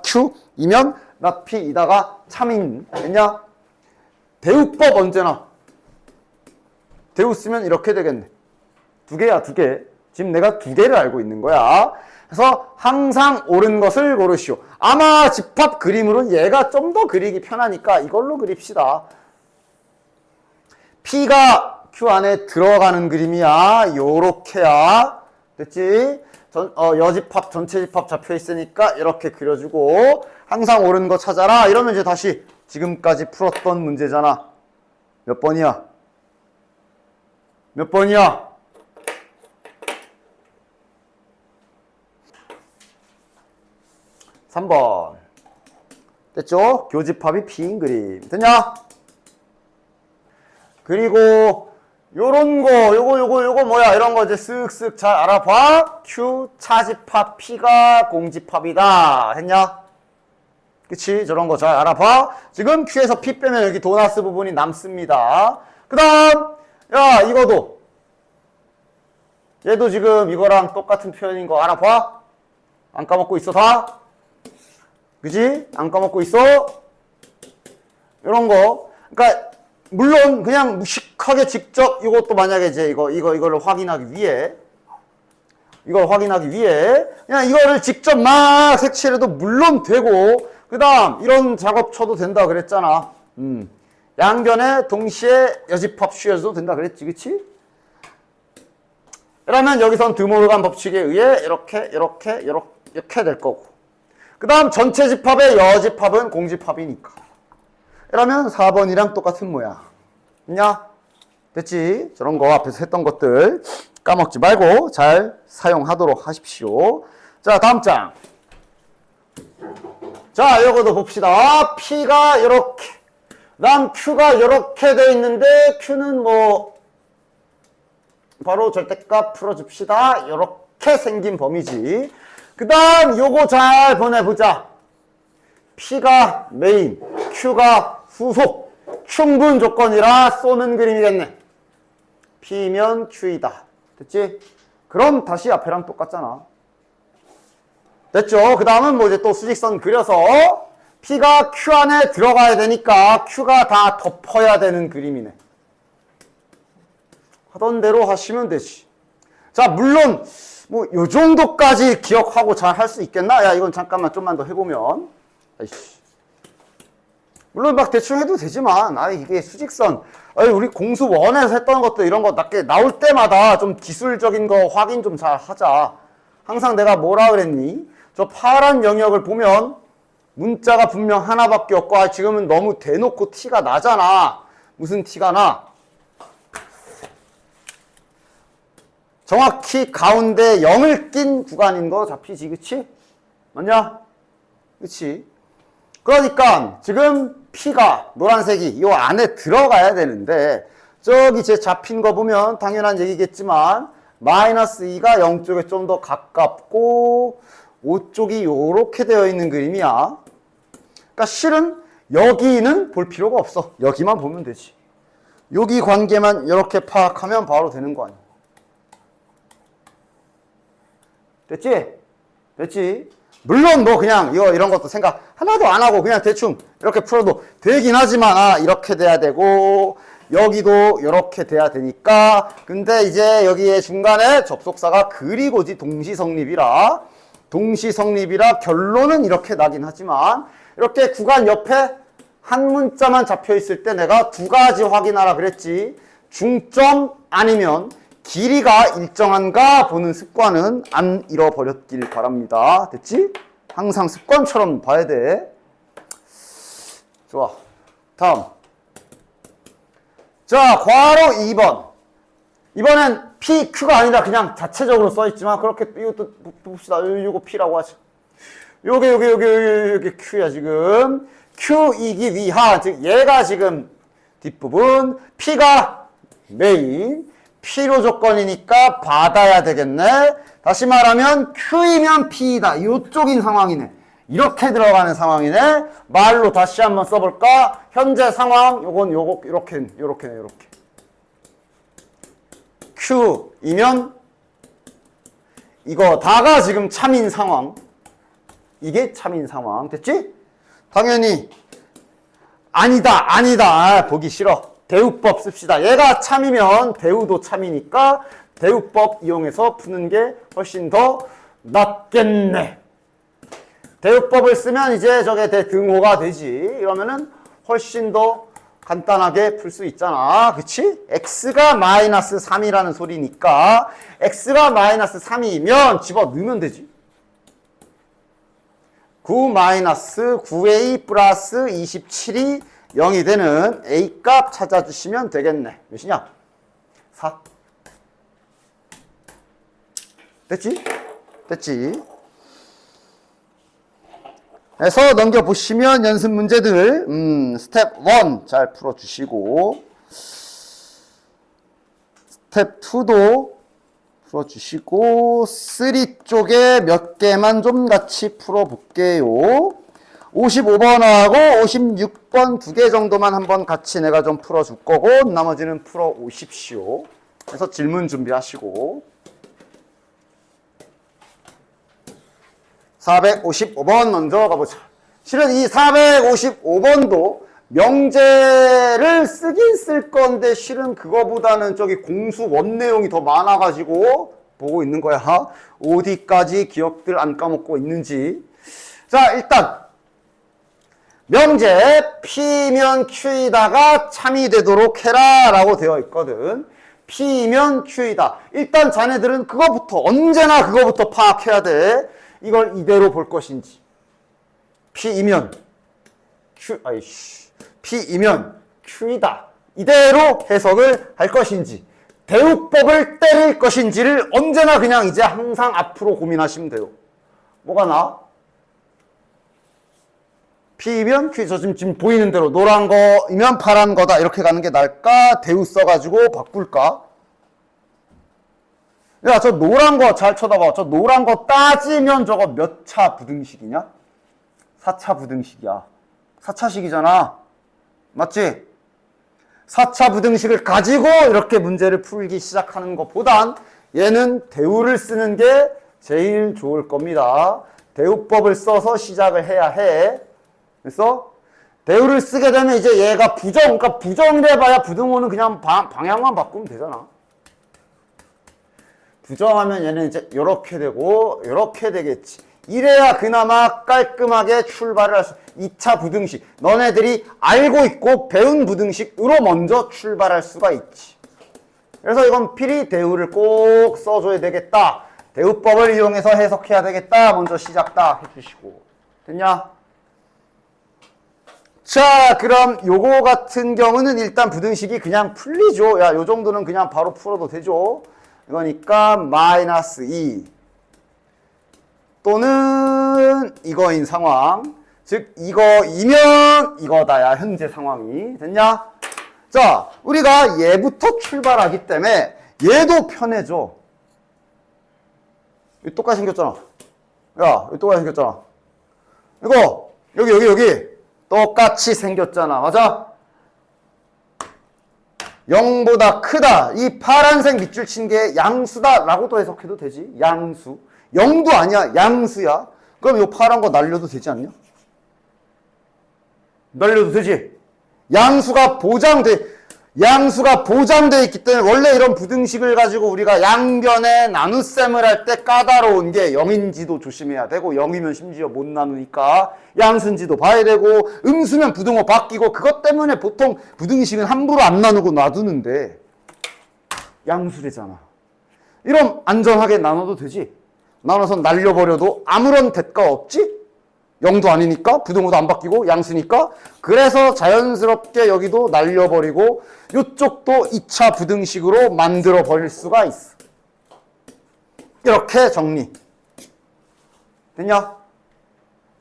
Q이면 not P이다가 참인 됐냐? 대우법 언제나 대우 쓰면 이렇게 되겠네. 두 개야, 두 개. 지금 내가 두 개를 알고 있는 거야. 그래서 항상 옳은 것을 고르시오. 아마 집합 그림으로는 얘가 좀 더 그리기 편하니까 이걸로 그립시다. P가 Q 안에 들어가는 그림이야. 요렇게야. 됐지? 여집합, 전체 집합 잡혀 있으니까 이렇게 그려주고 항상 옳은 거 찾아라. 이러면 이제 다시 지금까지 풀었던 문제잖아. 몇 번이야? 몇 번이야? 삼 번. 됐죠? 교집합이 P인 그림. 됐냐? 그리고 요런 거, 요거 뭐야? 이런 거 이제 쓱쓱 잘 알아봐. Q 차집합 P가 공집합이다. 했냐? 그치? 저런 거 잘 알아봐. 지금 Q에서 P 빼면 여기 도나스 부분이 남습니다. 그 다음, 야, 이거도. 얘도 지금 이거랑 똑같은 표현인 거 알아봐. 안 까먹고 있어, 다? 그지? 안 까먹고 있어? 이런 거. 그러니까, 물론, 그냥 무식하게 직접 이것도 만약에 이제 이거를 확인하기 위해, 그냥 이거를 직접 막 색칠해도 물론 되고, 그 다음, 이런 작업 쳐도 된다 그랬잖아. 양변에 동시에 여집합 씌워줘도 된다 그랬지, 그치? 그러면 여기선 드모르간 법칙에 의해 이렇게 될 거고. 그 다음 전체 집합의 여집합은 공집합이니까. 이러면 4번이랑 똑같은 모양. 됐냐? 됐지? 저런 거 앞에서 했던 것들 까먹지 말고 잘 사용하도록 하십시오. 자, 다음 장. 자, 이거도 봅시다. P가 이렇게. 그 다음 Q가 이렇게 돼 있는데 Q는 뭐 바로 절대값 풀어줍시다. 이렇게 생긴 범위지. 그 다음 요거 잘 보내보자. P가 메인, Q가 후속. 충분 조건이라 쏘는 그림이겠네. P면 Q이다. 됐지? 그럼 다시 앞에랑 똑같잖아. 됐죠? 그 다음은 뭐 이제 또 수직선 그려서 P가 Q 안에 들어가야 되니까 Q가 다 덮어야 되는 그림이네. 하던 대로 하시면 되지. 자, 물론 뭐 요 정도까지 기억하고 잘 할 수 있겠나? 야, 이건 잠깐만 좀만 더 해보면. 아이씨. 물론 막 대충 해도 되지만, 이게 수직선. 우리 공수 1에서 했던 것도 이런 거 나올 때마다 좀 기술적인 거 확인 좀 잘 하자. 항상 내가 뭐라 그랬니? 저 파란 영역을 보면 문자가 분명 하나밖에 없고, 아, 지금은 너무 대놓고 티가 나잖아. 무슨 티가 나? 정확히 가운데 0을 낀 구간인 거 잡히지, 그치? 맞냐? 그치? 그러니까 지금 P가 노란색이 요 안에 들어가야 되는데, 저기 제 잡힌 거 보면 당연한 얘기겠지만 마이너스 2가 0쪽에 좀 더 가깝고 5쪽이 요렇게 되어 있는 그림이야. 그러니까 실은 여기는 볼 필요가 없어. 여기만 보면 되지. 여기 관계만 이렇게 파악하면 바로 되는 거 아니야. 됐지? 됐지? 물론 뭐 그냥 이런 것도 생각 하나도 안 하고 그냥 대충 이렇게 풀어도 되긴 하지만, 아, 이렇게 돼야 되고 여기도 이렇게 돼야 되니까. 근데 이제 여기에 중간에 접속사가 그리고지 동시성립이라 결론은 이렇게 나긴 하지만, 이렇게 구간 옆에 한 문자만 잡혀 있을 때 내가 두 가지 확인하라 그랬지. 중점 아니면 길이가 일정한가 보는 습관은 안 잃어버렸길 바랍니다. 됐지? 항상 습관처럼 봐야 돼. 좋아. 다음. 자, 괄호 2번. 이번엔 P, Q가 아니라 그냥 자체적으로 써있지만, 그렇게, 이것도 봅시다. 요거 P라고 하죠. 요게 Q야, 지금. Q이기 위한, 즉, 얘가 지금 뒷부분, P가 메인, 필요 조건이니까 받아야 되겠네. 다시 말하면, Q이면 P이다. 요쪽인 상황이네. 이렇게 들어가는 상황이네. 말로 다시 한번 써볼까? 현재 상황, 요렇게네, 요렇게. Q이면 이거 다가 지금 참인 상황. 이게 참인 상황. 됐지? 당연히 아니다. 아, 보기 싫어. 대우법 씁시다. 얘가 참이면 대우도 참이니까 대우법 이용해서 푸는 게 훨씬 더 낫겠네. 대우법을 쓰면 이제 저게 대등호가 되지. 이러면은 훨씬 더 간단하게 풀 수 있잖아. 그치? x가 마이너스 3이라는 소리니까 x가 마이너스 3이면 집어넣으면 되지. 9 마이너스 9a 플러스 27이 0이 되는 a 값 찾아주시면 되겠네. 몇이냐? 4. 됐지? 됐지? 그래서 넘겨보시면 연습 문제들, 스텝 1 잘 풀어주시고, 스텝 2도 풀어주시고, 3 쪽에 몇 개만 좀 같이 풀어볼게요. 55번하고 56번 2개 정도만 한번 같이 내가 좀 풀어줄 거고, 나머지는 풀어오십시오. 그래서 질문 준비하시고. 455번 먼저 가보자. 실은 이 455번도 명제를 쓰긴 쓸 건데, 실은 그거보다는 저기 공수 원 내용이 더 많아가지고 보고 있는 거야. 어디까지 기억들 안 까먹고 있는지. 자, 일단 명제 P면 Q이다가 참이 되도록 해라 라고 되어 있거든. P면 Q이다. 일단 자네들은 그거부터, 언제나 그거부터 파악해야 돼. 이걸 이대로 볼 것인지, P이면 Q이다. 이대로 해석을 할 것인지, 대우법을 때릴 것인지를 언제나 그냥 이제 항상 앞으로 고민하시면 돼요. 뭐가 나? P이면 Q, 저 지금 보이는 대로 노란 거이면 파란 거다. 이렇게 가는 게 나을까? 대우 써가지고 바꿀까? 야, 저 노란 거 잘 쳐다봐. 저 노란 거 따지면 저거 몇 차 부등식이냐? 4차 부등식이야. 4차식이잖아. 맞지? 4차 부등식을 가지고 이렇게 문제를 풀기 시작하는 것보단 얘는 대우를 쓰는 게 제일 좋을 겁니다. 대우법을 써서 시작을 해야 해. 그래서 대우를 쓰게 되면 이제 얘가 그러니까 부정을 해봐야 부등호는 그냥 방향만 바꾸면 되잖아. 부정하면 얘는 이제 이렇게 되고 이렇게 되겠지. 이래야 그나마 깔끔하게 출발을 할 수. 2차 부등식. 너네들이 알고 있고 배운 부등식으로 먼저 출발할 수가 있지. 그래서 이건 필히 대우를 꼭 써줘야 되겠다. 대우법을 이용해서 해석해야 되겠다. 먼저 시작 딱 해주시고. 됐냐? 자, 그럼 요거 같은 경우는 일단 부등식이 그냥 풀리죠. 야, 요 정도는 그냥 바로 풀어도 되죠. 이거니까 마이너스 2 또는 이거인 상황. 즉 이거이면 이거다야, 현재 상황이. 됐냐? 자, 우리가 얘부터 출발하기 때문에 얘도 편해져. 이거 똑같이 생겼잖아. 야, 이거 똑같이 생겼잖아. 이거 여기 똑같이 생겼잖아. 맞아? 0보다 크다. 이 파란색 밑줄 친 게 양수다 라고도 해석해도 되지. 양수. 0도 아니야. 양수야. 그럼 이 파란 거 날려도 되지 않냐? 날려도 되지. 양수가 보장돼 있기 때문에 원래 이런 부등식을 가지고 우리가 양변에 나눗셈을 할 때 까다로운 게 0인지도 조심해야 되고, 0이면 심지어 못 나누니까 양수인지도 봐야 되고, 음수면 부등호 바뀌고, 그것 때문에 보통 부등식은 함부로 안 나누고 놔두는데 양수래잖아. 이럼 안전하게 나눠도 되지. 나눠서 날려버려도 아무런 대가 없지? 0도 아니니까, 부등호도 안 바뀌고, 양수니까. 그래서 자연스럽게 여기도 날려버리고, 이쪽도 2차 부등식으로 만들어 버릴 수가 있어. 이렇게 정리. 됐냐?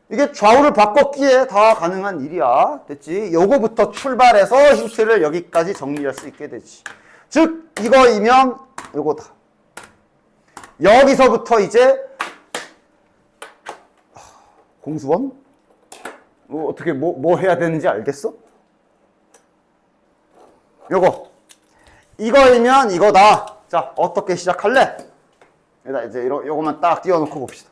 이게 좌우를 바꿨기에 다 가능한 일이야. 됐지? 요거부터 출발해서 힌트를 여기까지 정리할 수 있게 되지. 즉, 이거이면 요거다. 여기서부터 이제 공수원? 어떻게 뭐 해야 되는지 알겠어? 이거이면 이거다. 자, 어떻게 시작할래? 여기다 이제 요거만 딱 띄워놓고 봅시다.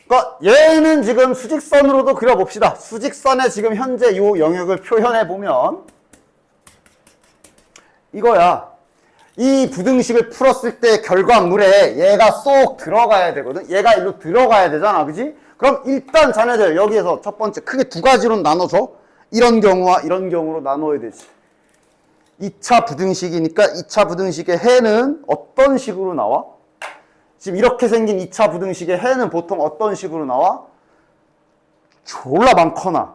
그러니까 얘는 지금 수직선으로도 그려봅시다. 수직선에 지금 현재 요 영역을 표현해 보면 이거야. 이 부등식을 풀었을 때 결과물에 얘가 쏙 들어가야 되거든. 얘가 일로 들어가야 되잖아. 그지? 그럼 일단 자네들 여기에서 첫 번째 크게 두 가지로 나눠줘. 이런 경우와 이런 경우로 나눠야 되지. 2차 부등식이니까 2차 부등식의 해는 어떤 식으로 나와? 지금 이렇게 생긴 2차 부등식의 해는 보통 어떤 식으로 나와? 졸라 많거나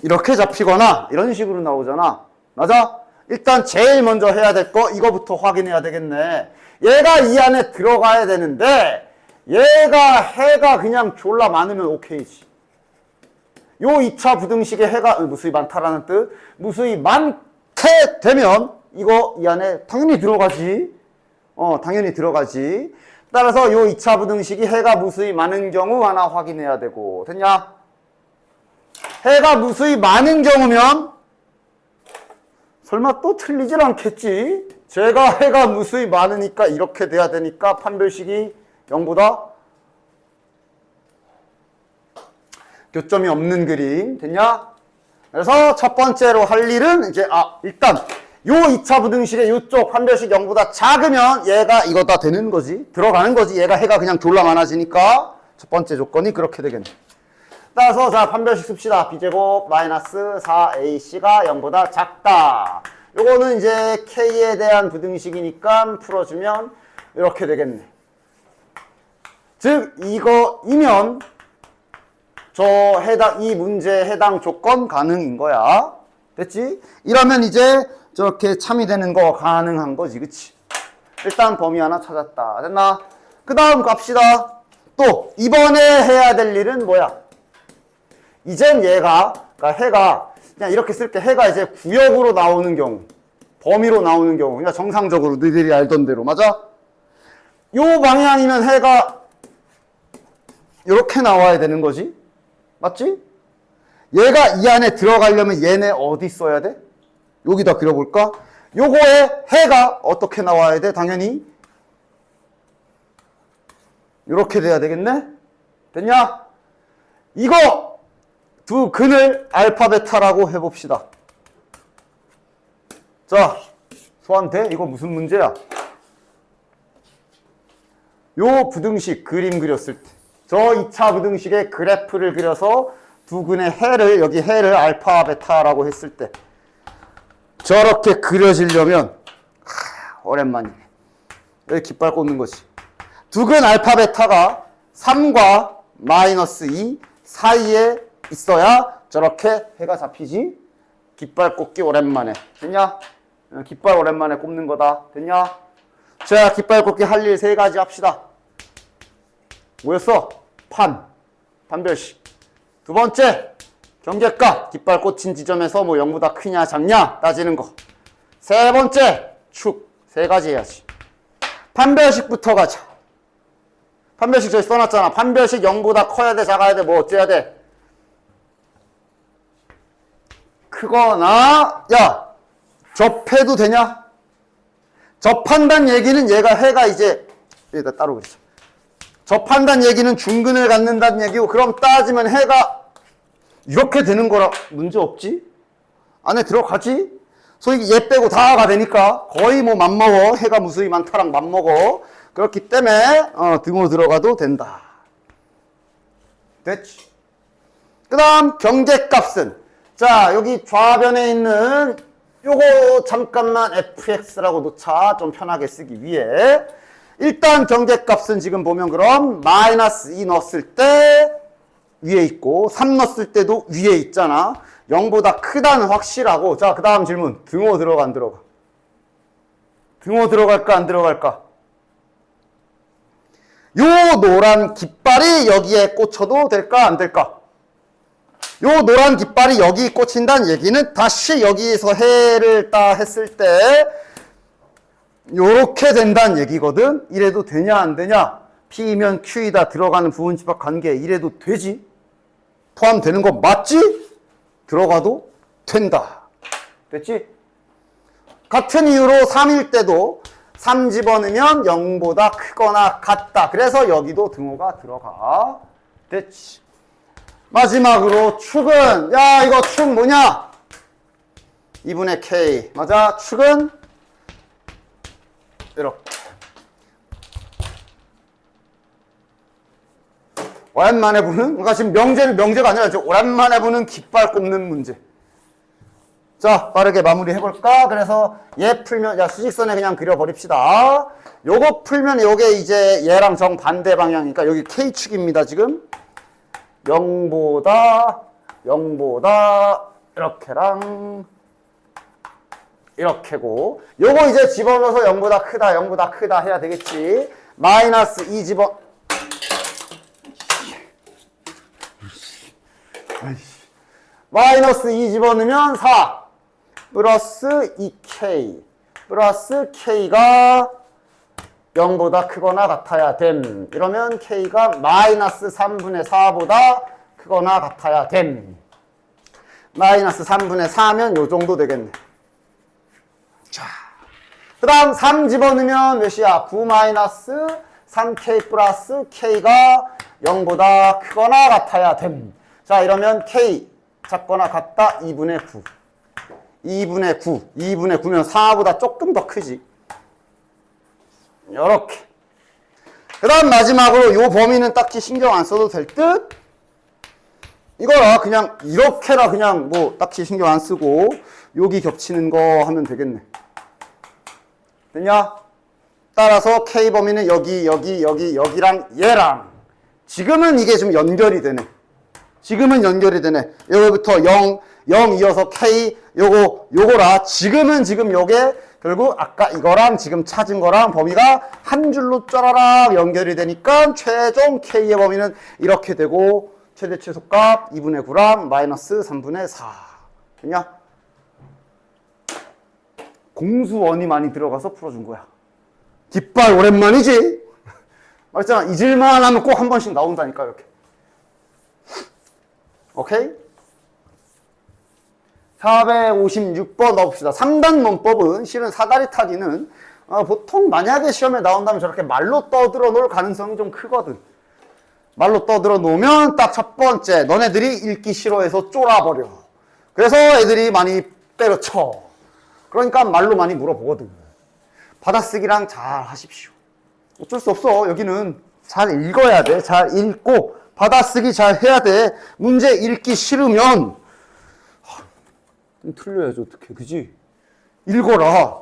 이렇게 잡히거나 이런 식으로 나오잖아. 맞아? 일단 제일 먼저 해야 될 거 이거부터 확인해야 되겠네. 얘가 이 안에 들어가야 되는데 얘가 해가 그냥 졸라 많으면 오케이지. 요 2차 부등식의 해가 무수히 많다라는 뜻. 무수히 많게 되면 이거 이 안에 당연히 들어가지. 당연히 들어가지. 따라서 요 2차 부등식이 해가 무수히 많은 경우 하나 확인해야 되고. 됐냐? 해가 무수히 많은 경우면 설마 또 틀리질 않겠지? 제가 해가 무수히 많으니까 이렇게 돼야 되니까 판별식이 0보다 교점이 없는 그림. 됐냐? 그래서 첫 번째로 할 일은 이제 일단 요 2차 부등식의 요쪽 판별식 0보다 작으면 얘가 이거다 되는 거지. 들어가는 거지. 얘가 해가 그냥 졸라 많아지니까 첫 번째 조건이 그렇게 되겠네. 따라서 자 판별식 씁시다. b제곱 마이너스 4ac가 0보다 작다. 요거는 이제 k에 대한 부등식이니까 풀어주면 이렇게 되겠네. 즉 이거이면 이 문제에 해당 조건 가능인 거야. 됐지? 이러면 이제 저렇게 참이 되는 거 가능한 거지. 그치? 일단 범위 하나 찾았다. 됐나? 그 다음 갑시다. 또 이번에 해야 될 일은 뭐야? 이젠 그러니까 해가 그냥 이렇게 쓸게. 해가 이제 구역으로 나오는 경우, 범위로 나오는 경우, 그러니까 정상적으로 너희들이 알던 대로. 맞아? 요 방향이면 해가 이렇게 나와야 되는 거지. 맞지? 얘가 이 안에 들어가려면 얘네 어디 써야 돼? 여기다 그려볼까? 요거에 해가 어떻게 나와야 돼? 당연히 이렇게 돼야 되겠네? 됐냐? 이거 두 근을 알파 베타라고 해봅시다. 자, 소환돼? 이거 무슨 문제야? 요 부등식 그림 그렸을 때 저 2차 부등식의 그래프를 그려서 두 근의 해를 여기 해를 알파 베타라고 했을 때 저렇게 그려지려면 오랜만이네. 여기 깃발 꽂는 거지. 두 근 알파 베타가 3과 마이너스 2, 사이에 있어야 저렇게 해가 잡히지. 깃발 꽂기 오랜만에. 됐냐? 깃발 오랜만에 꼽는 거다. 됐냐? 자, 깃발 꽂기 할 일 3가지 합시다. 뭐였어? 판별식. 두 번째, 경계값. 깃발 꽂힌 지점에서 뭐 0보다 크냐 작냐 따지는 거. 세 번째, 축. 3가지 해야지. 판별식부터 가자. 판별식 저기 써놨잖아. 판별식 0보다 커야 돼, 작아야 돼, 뭐 어째야 돼? 크거나, 야, 접해도 되냐? 접한다는 얘기는 얘가 해가 이제, 여기다 따로 그리자. 접한다는 얘기는 중근을 갖는다는 얘기고, 그럼 따지면 해가 이렇게 되는 거라 문제 없지? 안에 들어가지? 소위 얘 빼고 다가 되니까 거의 뭐 맞먹어. 해가 무수히 많다랑 맞먹어. 그렇기 때문에 등호 들어가도 된다. 됐지? 그 다음 경계값은, 자, 여기 좌변에 있는 요거 잠깐만 fx라고 놓자. 좀 편하게 쓰기 위해. 일단 경계값은 지금 보면 그럼 마이너스 2 넣었을 때 위에 있고 3 넣었을 때도 위에 있잖아. 0보다 크다는 확실하고. 자, 그 다음 질문. 등호 들어가 안 들어가? 등호 들어갈까 안 들어갈까? 요 노란 깃발이 여기에 꽂혀도 될까 안 될까? 요 노란 깃발이 여기 꽂힌다는 얘기는 다시 여기에서 해를 따 했을 때 요렇게 된다는 얘기거든. 이래도 되냐 안 되냐? P면 Q이다 들어가는 부분집합 관계 이래도 되지? 포함되는 거 맞지? 들어가도 된다. 됐지? 같은 이유로 3일 때도 3 집어넣으면 0보다 크거나 같다. 그래서 여기도 등호가 들어가. 됐지? 마지막으로 축은, 야, 이거 축 뭐냐? 2분의 K. 맞아? 축은 이렇게. 오랜만에 보는, 그러니까 지금 명제가 아니라 지금 오랜만에 보는 깃발 꼽는 문제. 자, 빠르게 마무리 해볼까? 그래서 얘 풀면, 야, 수직선에 그냥 그려버립시다. 요거 풀면 요게 이제 얘랑 정반대 방향이니까 여기 K축입니다, 지금. 0보다, 이렇게랑, 이렇게고. 요거 이제 집어넣어서 0보다 크다 해야 되겠지. 마이너스 2 마이너스 2 집어넣으면 4 플러스 2K 플러스 K가 0보다 크거나 같아야 됨. 이러면 K가 마이너스 3분의 4보다 크거나 같아야 됨. 마이너스 3분의 4면 요 정도 되겠네. 자, 그 다음 3 집어넣으면 몇이야? 9 마이너스 3K 플러스 K가 0보다 크거나 같아야 됨. 자, 이러면 K 작거나 같다 2분의 9. 2분의 9면 4보다 조금 더 크지. 요렇게. 그 다음 마지막으로 요 범위는 딱히 신경 안 써도 될 듯? 이거라 그냥 이렇게라 그냥 뭐 딱히 신경 안 쓰고 여기 겹치는 거 하면 되겠네. 됐냐? 따라서 K 범위는 여기랑 얘랑 지금은 이게 좀 연결이 되네. 지금은 연결이 되네. 여기부터 0 이어서 K 요거라. 지금 요게 결국 아까 이거랑 지금 찾은 거랑 범위가 한 줄로 쫘라락 연결이 되니까 최종 K의 범위는 이렇게 되고 최대 최소값 2분의 9랑 마이너스 3분의 4. 됐냐? 공수원이 많이 들어가서 풀어준 거야. 깃발 오랜만이지? 말했잖아. 잊을만 하면 꼭 한 번씩 나온다니까 이렇게. 오케이? 456번 넣읍시다. 3단 문법은 실은 사다리 타기는 보통 만약에 시험에 나온다면 저렇게 말로 떠들어 놓을 가능성이 좀 크거든. 말로 떠들어 놓으면 딱 첫 번째 너네들이 읽기 싫어해서 쫄아버려. 그래서 애들이 많이 때려쳐. 그러니까 말로 많이 물어보거든. 받아쓰기랑 잘 하십시오. 어쩔 수 없어. 여기는 잘 읽어야 돼. 잘 읽고 받아쓰기 잘 해야 돼. 문제 읽기 싫으면 틀려야지 어떡해. 그지? 읽어라.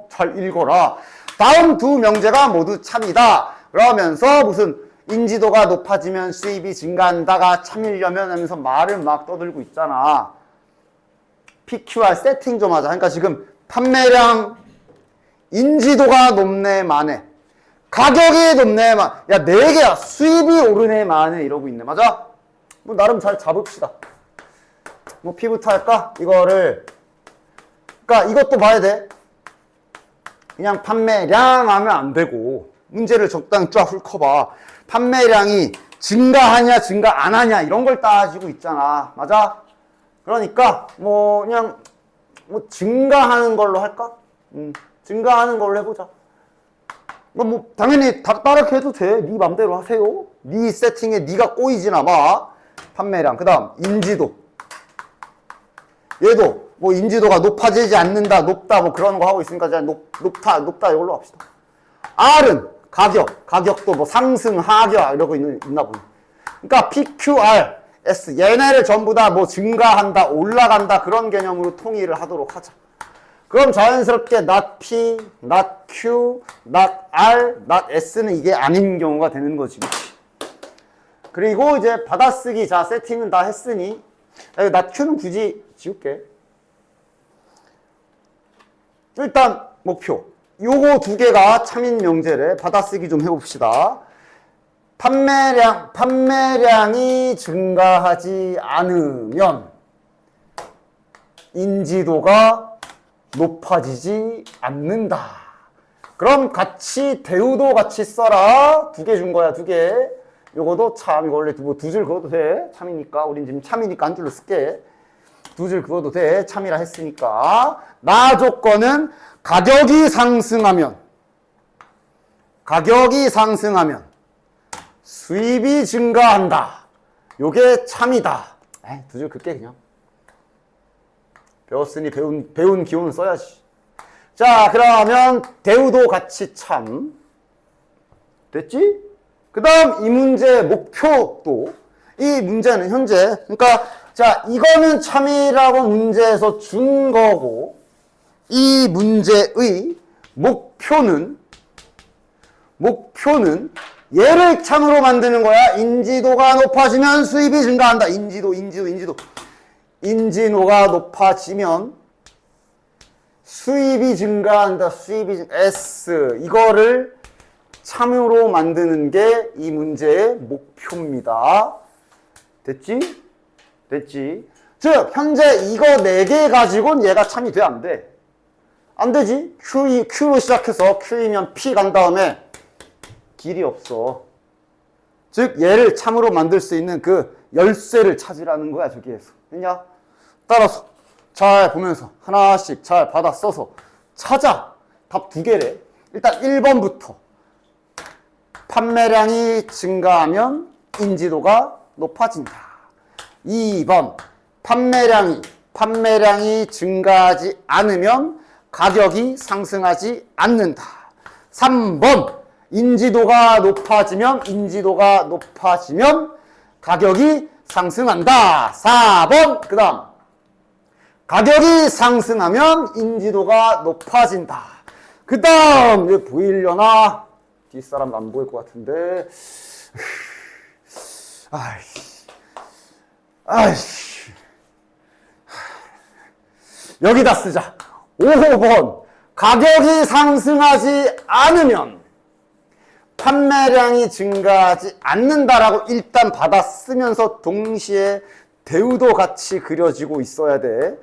잘 읽어라. 다음 두 명제가 모두 참이다. 그러면서 무슨 인지도가 높아지면 수입이 증가한다가 참으려면 하면서 말을 막 떠들고 있잖아. PQR 세팅 좀 하자. 그러니까 지금 판매량, 인지도가 높네 마네, 가격이 높네 마, 야, 네 개야. 수입이 오르네 마네 이러고 있네. 맞아? 뭐 나름 잘 잡읍시다. 뭐 P부터 할까? 이거를, 그러니까 이것도 봐야 돼. 그냥 판매량 하면 안 되고 문제를 적당히 쫙 훑어봐. 판매량이 증가하냐 증가 안 하냐 이런 걸 따지고 있잖아. 맞아? 그러니까 뭐 그냥 뭐 증가하는 걸로 할까? 증가하는 걸로 해보자. 뭐 당연히 다 따르게 해도 돼. 네 맘대로 하세요. 네 세팅에 네가 꼬이지나 마. 판매량. 그 다음 인지도. 얘도 뭐 인지도가 높아지지 않는다, 높다 뭐 그런 거 하고 있으니까 그냥 높다 이걸로 합시다. R은 가격도 뭐 상승, 하격 이러고 있나 보네. 그러니까 PQR, S 얘네를 전부 다 뭐 증가한다, 올라간다 그런 개념으로 통일을 하도록 하자. 그럼 자연스럽게 not P, not Q, not R, not S는 이게 아닌 경우가 되는 거지. 그리고 이제 받아쓰기 자 세팅은 다 했으니 not Q는 굳이 지울게. 일단 목표 요거 두 개가 참인 명제래. 받아쓰기 좀 해봅시다. 판매량이 증가하지 않으면 인지도가 높아지지 않는다. 그럼 같이 대우도 같이 써라. 두 개 준 거야, 두 개. 요거도 참, 이거 원래 뭐 두 줄 그어도 돼. 참이니까. 우린 지금 참이니까 한 줄로 쓸게. 두 줄 그어도 돼. 참이라 했으니까. 나 조건은 가격이 상승하면 수입이 증가한다. 요게 참이다. 두 줄 긋게 그냥. 배웠으니 배운 기호는 써야지. 자, 그러면 대우도 같이 참. 됐지? 그 다음 이 문제의 목표도, 이 문제는 현재, 그러니까 자, 이거는 참이라고 문제에서 준 거고, 이 문제의 목표는 얘를 참으로 만드는 거야. 인지도가 높아지면 수입이 증가한다. 인지도가 높아지면 수입이 증가한다. S. 이거를 참으로 만드는 게 이 문제의 목표입니다. 됐지? 즉, 현재 이거 4개 가지고는 얘가 참이 돼, 안 돼? 안 되지? Q로 시작해서 Q이면 P 간 다음에 길이 없어. 즉, 얘를 참으로 만들 수 있는 그 열쇠를 찾으라는 거야, 저기에서. 됐냐? 따라서 잘 보면서 하나씩 잘 받아 써서 찾아. 답 2개래. 일단 1번부터. 판매량이 증가하면 인지도가 높아진다. 2번. 판매량이 증가하지 않으면 가격이 상승하지 않는다. 3번. 인지도가 높아지면 가격이 상승한다. 4번. 그 다음. 가격이 상승하면 인지도가 높아진다. 그 다음. 이제 보이려나? 뒷사람 안 보일 것 같은데. 아이씨. 여기다 쓰자. 5번. 가격이 상승하지 않으면 판매량이 증가하지 않는다라고 일단 받아 쓰면서 동시에 대우도 같이 그려지고 있어야 돼.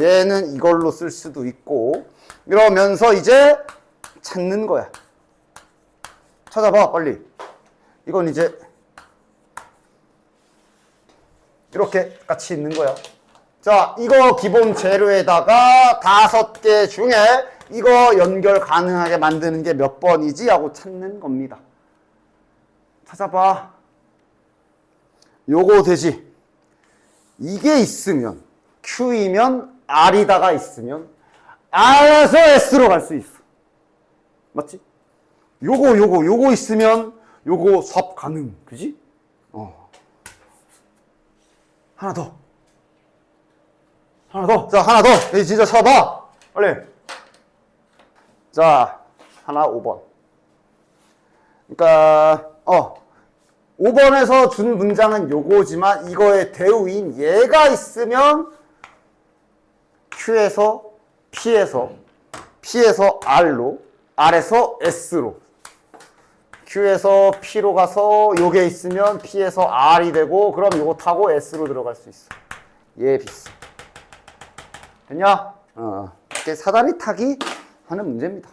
얘는 이걸로 쓸 수도 있고. 이러면서 이제 찾는 거야. 찾아봐, 빨리. 이건 이제 이렇게 같이 있는 거야. 자, 이거 기본 재료에다가 5개 중에 이거 연결 가능하게 만드는 게 몇 번이지? 하고 찾는 겁니다. 찾아봐. 요거 되지. 이게 있으면, Q이면 R이다가 있으면 R에서 S로 갈 수 있어. 맞지? 요거 있으면 요거 수합 가능. 그지? 하나 더. 자, 하나 더. 여기 진짜 쳐봐. 빨리. 자, 하나 5번. 그러니까 5번에서 준 문장은 요거지만 이거의 대우인 얘가 있으면 Q에서 P에서 R로 R에서 S로 Q에서 P로 가서 요게 있으면 P에서 R이 되고 그럼 요거 타고 S로 들어갈 수 있어. 얘 비슷. 됐냐? 이게 사다리 타기 하는 문제입니다.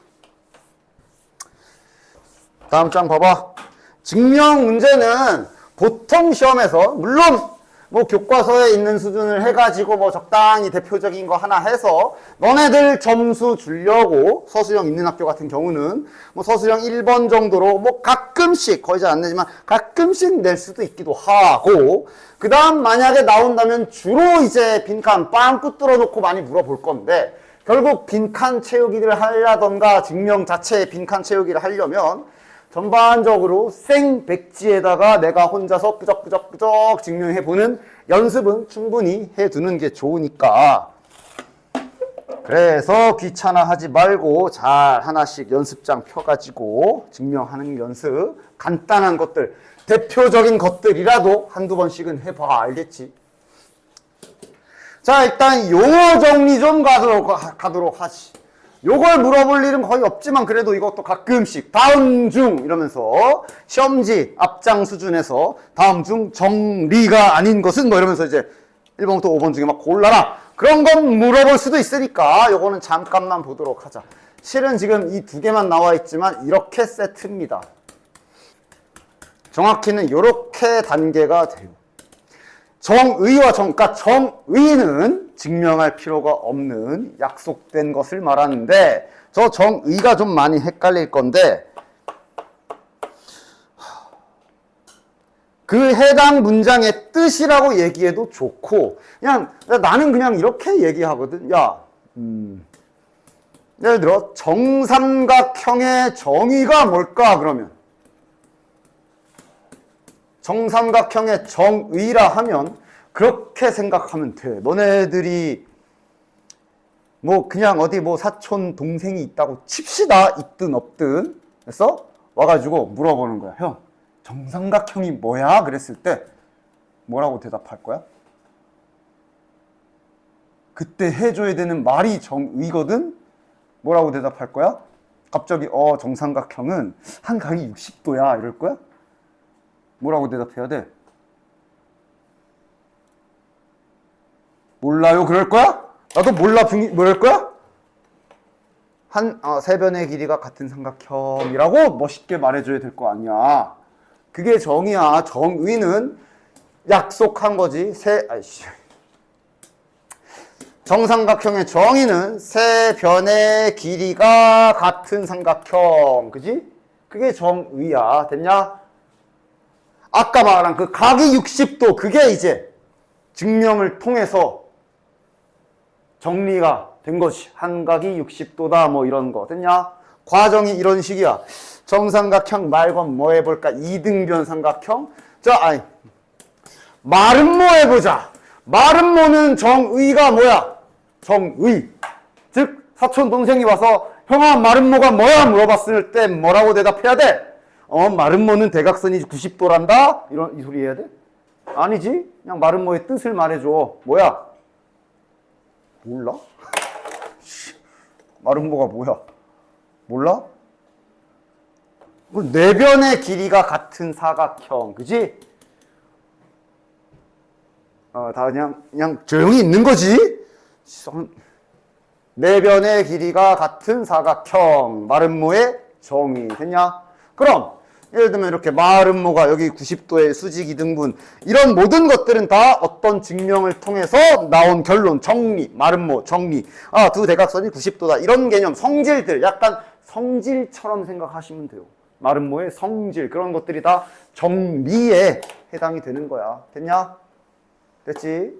다음 장 봐봐. 증명 문제는 보통 시험에서 물론 뭐 교과서에 있는 수준을 해가지고 뭐 적당히 대표적인 거 하나 해서 너네들 점수 주려고 서술형 있는 학교 같은 경우는 뭐 서술형 1번 정도로 뭐 가끔씩 거의 잘 안 내지만 가끔씩 낼 수도 있기도 하고 그 다음 만약에 나온다면 주로 이제 빈칸 빵꾸 뚫어놓고 많이 물어볼 건데 결국 빈칸 채우기를 하려던가 증명 자체에 빈칸 채우기를 하려면 전반적으로 생 백지에다가 내가 혼자서 끄적끄적 증명해보는 연습은 충분히 해두는 게 좋으니까 그래서 귀찮아하지 말고 잘 하나씩 연습장 펴가지고 증명하는 연습 간단한 것들 대표적인 것들이라도 한두 번씩은 해봐 알겠지? 자 일단 용어 정리 좀 가도록 하지. 요걸 물어볼 일은 거의 없지만 그래도 이것도 가끔씩 다음 중 이러면서 시험지 앞장 수준에서 다음 중 정리가 아닌 것은 뭐 이러면서 이제 1번부터 5번 중에 막 골라라 그런 건 물어볼 수도 있으니까 요거는 잠깐만 보도록 하자. 실은 지금 이 두 개만 나와 있지만 이렇게 세트입니다. 정확히는 요렇게 단계가 돼요. 정의와 그러니까 정의는 증명할 필요가 없는 약속된 것을 말하는데 저 정의가 좀 많이 헷갈릴 건데 그 해당 문장의 뜻이라고 얘기해도 좋고 그냥 나는 그냥 이렇게 얘기하거든. 예를 들어 정삼각형의 정의가 뭘까 그러면 정삼각형의 정의라 하면 그렇게 생각하면 돼. 너네들이 뭐 그냥 어디 뭐 사촌 동생이 있다고 칩시다. 있든 없든. 그래서 와가지고 물어보는 거야. 형, 정삼각형이 뭐야? 그랬을 때 뭐라고 대답할 거야? 그때 해줘야 되는 말이 정의거든? 뭐라고 대답할 거야? 갑자기 정삼각형은 한 각이 60도야 이럴 거야? 뭐라고 대답해야 돼? 몰라요 그럴 거야? 나도 몰라 뭐랄 거야? 세 변의 길이가 같은 삼각형이라고 멋있게 말해줘야 될 거 아니야. 그게 정의야. 정의는 약속한 거지. 정삼각형의 정의는 세 변의 길이가 같은 삼각형. 그지? 그게 정의야. 됐냐? 아까 말한 그 각이 60도 그게 이제 증명을 통해서 정리가 된 것이 한 각이 60도다 뭐 이런 거 됐냐? 과정이 이런 식이야. 정삼각형 말고 뭐 해볼까? 이등변 삼각형? 마름모 해보자. 마름모는 정의가 뭐야? 정의. 즉 사촌 동생이 와서 형아 마름모가 뭐야? 물어봤을 때 뭐라고 대답해야 돼? 마름모는 대각선이 90도란다? 이 소리 해야 돼? 아니지. 그냥 마름모의 뜻을 말해줘. 뭐야? 몰라? 마름모가 뭐야? 몰라? 네 변의 길이가 같은 사각형. 그지? 다 그냥 조용히 있는 거지? 네 변의 길이가 같은 사각형. 마름모의 정의. 됐냐? 그럼 예를 들면 이렇게 마름모가 여기 90도의 수직 이등분 이런 모든 것들은 다 어떤 증명을 통해서 나온 결론 정리 마름모 정리 두 대각선이 90도다 이런 개념 성질들 약간 성질처럼 생각하시면 돼요. 마름모의 성질 그런 것들이 다 정리에 해당이 되는 거야. 됐냐? 됐지?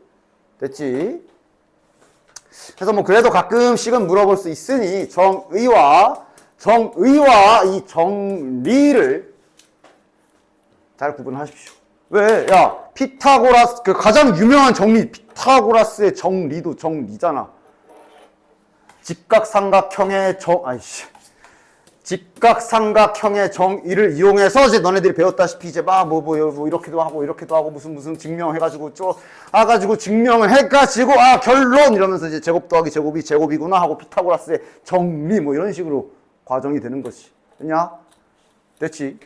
그래서 뭐 그래도 가끔씩은 물어볼 수 있으니 정의와 이 정리를 잘 구분하십시오. 왜? 피타고라스 그 가장 유명한 정리 피타고라스의 정리도 정리잖아. 직각삼각형의 직각삼각형의 정의를 이용해서 이제 너네들이 배웠다시피 이제 막 뭐 이렇게도 하고 무슨 증명해가지고 가지고 증명을 해가지고 결론 이러면서 이제 제곱 더하기 제곱이 제곱이구나 하고 피타고라스의 정리 뭐 이런 식으로 과정이 되는 거지. 됐냐? 됐지?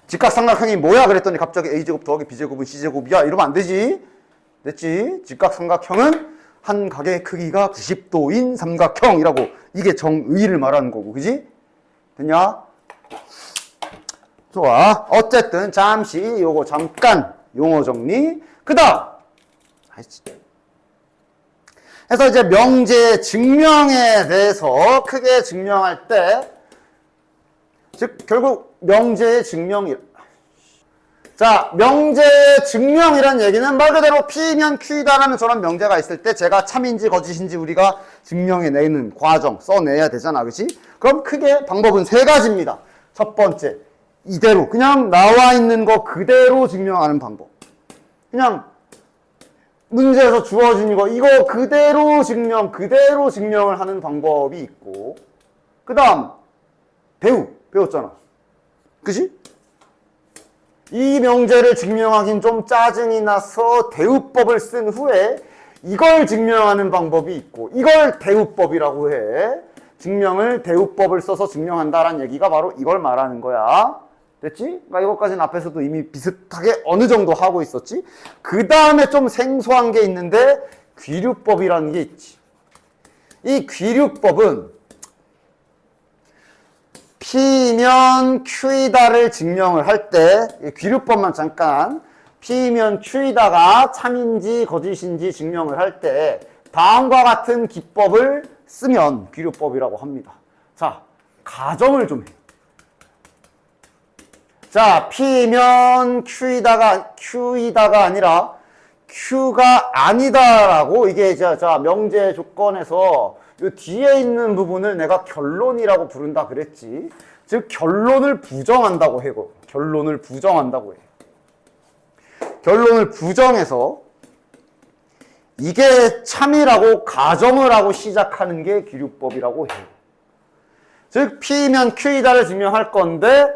직각삼각형이 뭐야? 그랬더니 갑자기 a제곱 더하기 b제곱은 c제곱이야 이러면 안 되지. 됐지? 직각삼각형은 한 각의 크기가 90도인 삼각형이라고 이게 정의를 말하는 거고, 그지? 됐냐? 좋아. 어쨌든 잠시 요거 잠깐 용어 정리. 그 다음 그래서 이제 명제 증명에 대해서 크게 증명할 때 즉 결국 명제의 증명이 자, 명제의 증명이란 얘기는 말 그대로 P면 Q이다라는 저런 명제가 있을 때 제가 참인지 거짓인지 우리가 증명해내는 과정 써내야 되잖아. 그치? 그럼 크게 방법은 세 가지입니다. 첫 번째, 이대로 그냥 나와 있는 거 그대로 증명하는 방법. 그냥 문제에서 주어진 이거 그대로 증명을 하는 방법이 있고, 그 다음 배웠잖아. 그치? 이 명제를 증명하긴 좀 짜증이 나서 대우법을 쓴 후에 이걸 증명하는 방법이 있고, 이걸 대우법이라고 해. 증명을 대우법을 써서 증명한다라는 얘기가 바로 이걸 말하는 거야. 됐지? 그러니까 이것까지는 앞에서도 이미 비슷하게 어느 정도 하고 있었지. 그 다음에 좀 생소한 게 있는데 귀류법이라는 게 있지. 이 귀류법은 P면 Q이다를 증명을 할 때 귀류법만 잠깐 P면 Q이다가 참인지 거짓인지 증명을 할 때 다음과 같은 기법을 쓰면 귀류법이라고 합니다. 자, 가정을 좀 해. 자, P면 Q이다가 아니라 Q가 아니다라고 이게 자 명제 조건에서 이 뒤에 있는 부분을 내가 결론이라고 부른다 그랬지. 즉 결론을 부정한다고 해. 결론을 부정한다고 해. 결론을 부정해서 이게 참이라고 가정을 하고 시작하는 게 귀류법이라고 해요. 즉 P면 Q이다를 증명할 건데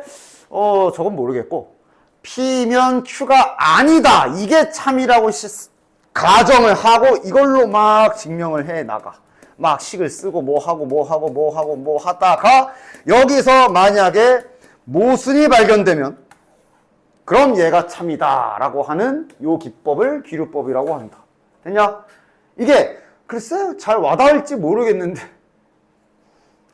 저건 모르겠고 P면 Q가 아니다 이게 참이라고 가정을 하고 이걸로 막 증명을 해 나가. 막 식을 쓰고 뭐 하다가 여기서 만약에 모순이 발견되면 그럼 얘가 참이다 라고 하는 요 기법을 귀류법이라고 한다. 됐냐? 이게 글쎄 잘 와닿을지 모르겠는데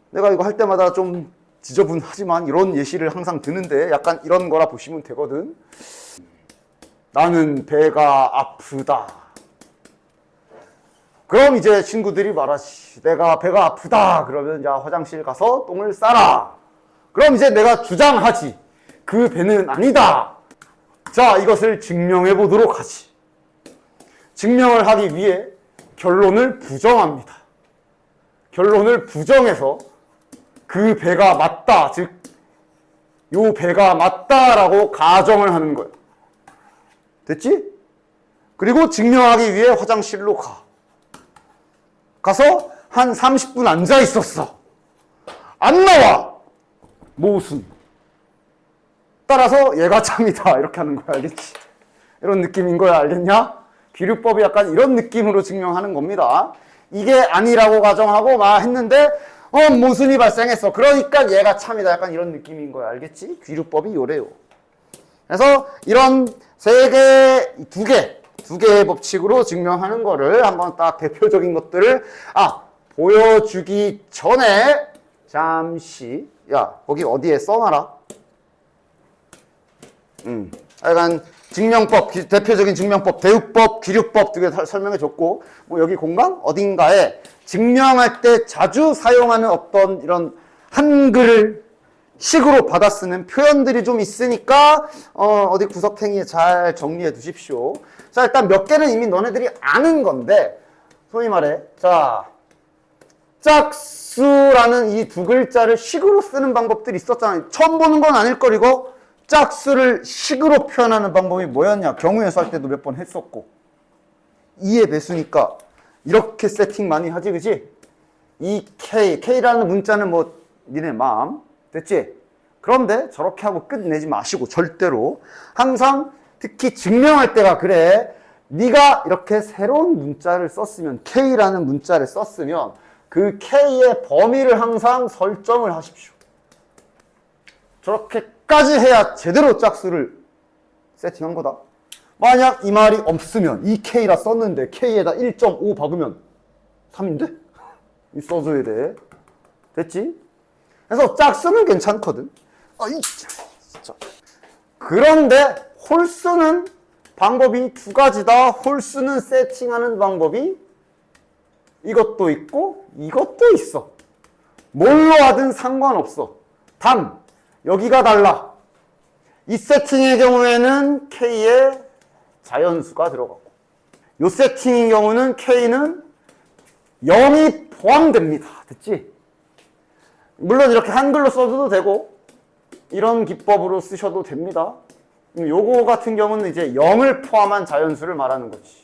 내가 이거 할 때마다 좀 지저분하지만 이런 예시를 항상 드는데 약간 이런 거라 보시면 되거든. 나는 배가 아프다. 그럼 이제 친구들이 말하지. 내가 배가 아프다. 그러면 야 화장실 가서 똥을 싸라. 그럼 이제 내가 주장하지. 그 배는 아니다. 자, 이것을 증명해 보도록 하지. 증명을 하기 위해 결론을 부정합니다. 결론을 부정해서 그 배가 맞다. 즉, 요 배가 맞다라고 가정을 하는 거예요. 됐지? 그리고 증명하기 위해 화장실로 가. 가서 한 30분 앉아 있었어. 안 나와. 모순. 따라서 얘가 참이다. 이렇게 하는 거야. 알겠지? 이런 느낌인 거야. 알겠냐? 귀류법이 약간 이런 느낌으로 증명하는 겁니다. 이게 아니라고 가정하고 막 했는데 모순이 발생했어. 그러니까 얘가 참이다. 약간 이런 느낌인 거야. 알겠지? 귀류법이 요래요. 그래서 이런 두 개의 법칙으로 증명하는 거를 한번 딱 대표적인 것들을 보여주기 전에 잠시 거기 어디에 써놔라. 약간 증명법, 대표적인 증명법, 대우법, 귀류법 두 개 설명해 줬고, 뭐 여기 공간 어딘가에 증명할 때 자주 사용하는 어떤 이런 한글 식으로 받아 쓰는 표현들이 좀 있으니까 어디 구석탱이에 잘 정리해 두십시오. 자, 일단 몇 개는 이미 너네들이 아는 건데, 소위 말해, 자, 짝수라는 이 두 글자를 식으로 쓰는 방법들이 있었잖아요. 처음 보는 건 아닐 거리고, 짝수를 식으로 표현하는 방법이 뭐였냐? 경우에 서 할 때도 몇 번 했었고. 2의 배수니까 이렇게 세팅 많이 하지, 그지? 이 K라는 문자는 뭐 니네 마음. 됐지? 그런데 저렇게 하고 끝내지 마시고 절대로 항상 특히 증명할 때가 그래. 네가 이렇게 새로운 문자를 썼으면 K라는 문자를 썼으면 그 K의 범위를 항상 설정을 하십시오. 저렇게까지 해야 제대로 짝수를 세팅한 거다. 만약 이 말이 없으면 이 K라 썼는데 K에다 1.5 박으면 3인데? 써줘야 돼. 됐지? 그래서 짝수는 괜찮거든. 진짜. 그런데 홀수는 방법이 두 가지다. 홀수는 세팅하는 방법이 이것도 있고 이것도 있어. 뭘로 하든 상관없어. 단 여기가 달라. 이 세팅의 경우에는 K에 자연수가 들어가고 이 세팅의 경우는 K는 0이 포함됩니다. 됐지? 물론 이렇게 한글로 써도 되고 이런 기법으로 쓰셔도 됩니다. 요거 같은 경우는 이제 0을 포함한 자연수를 말하는 거지.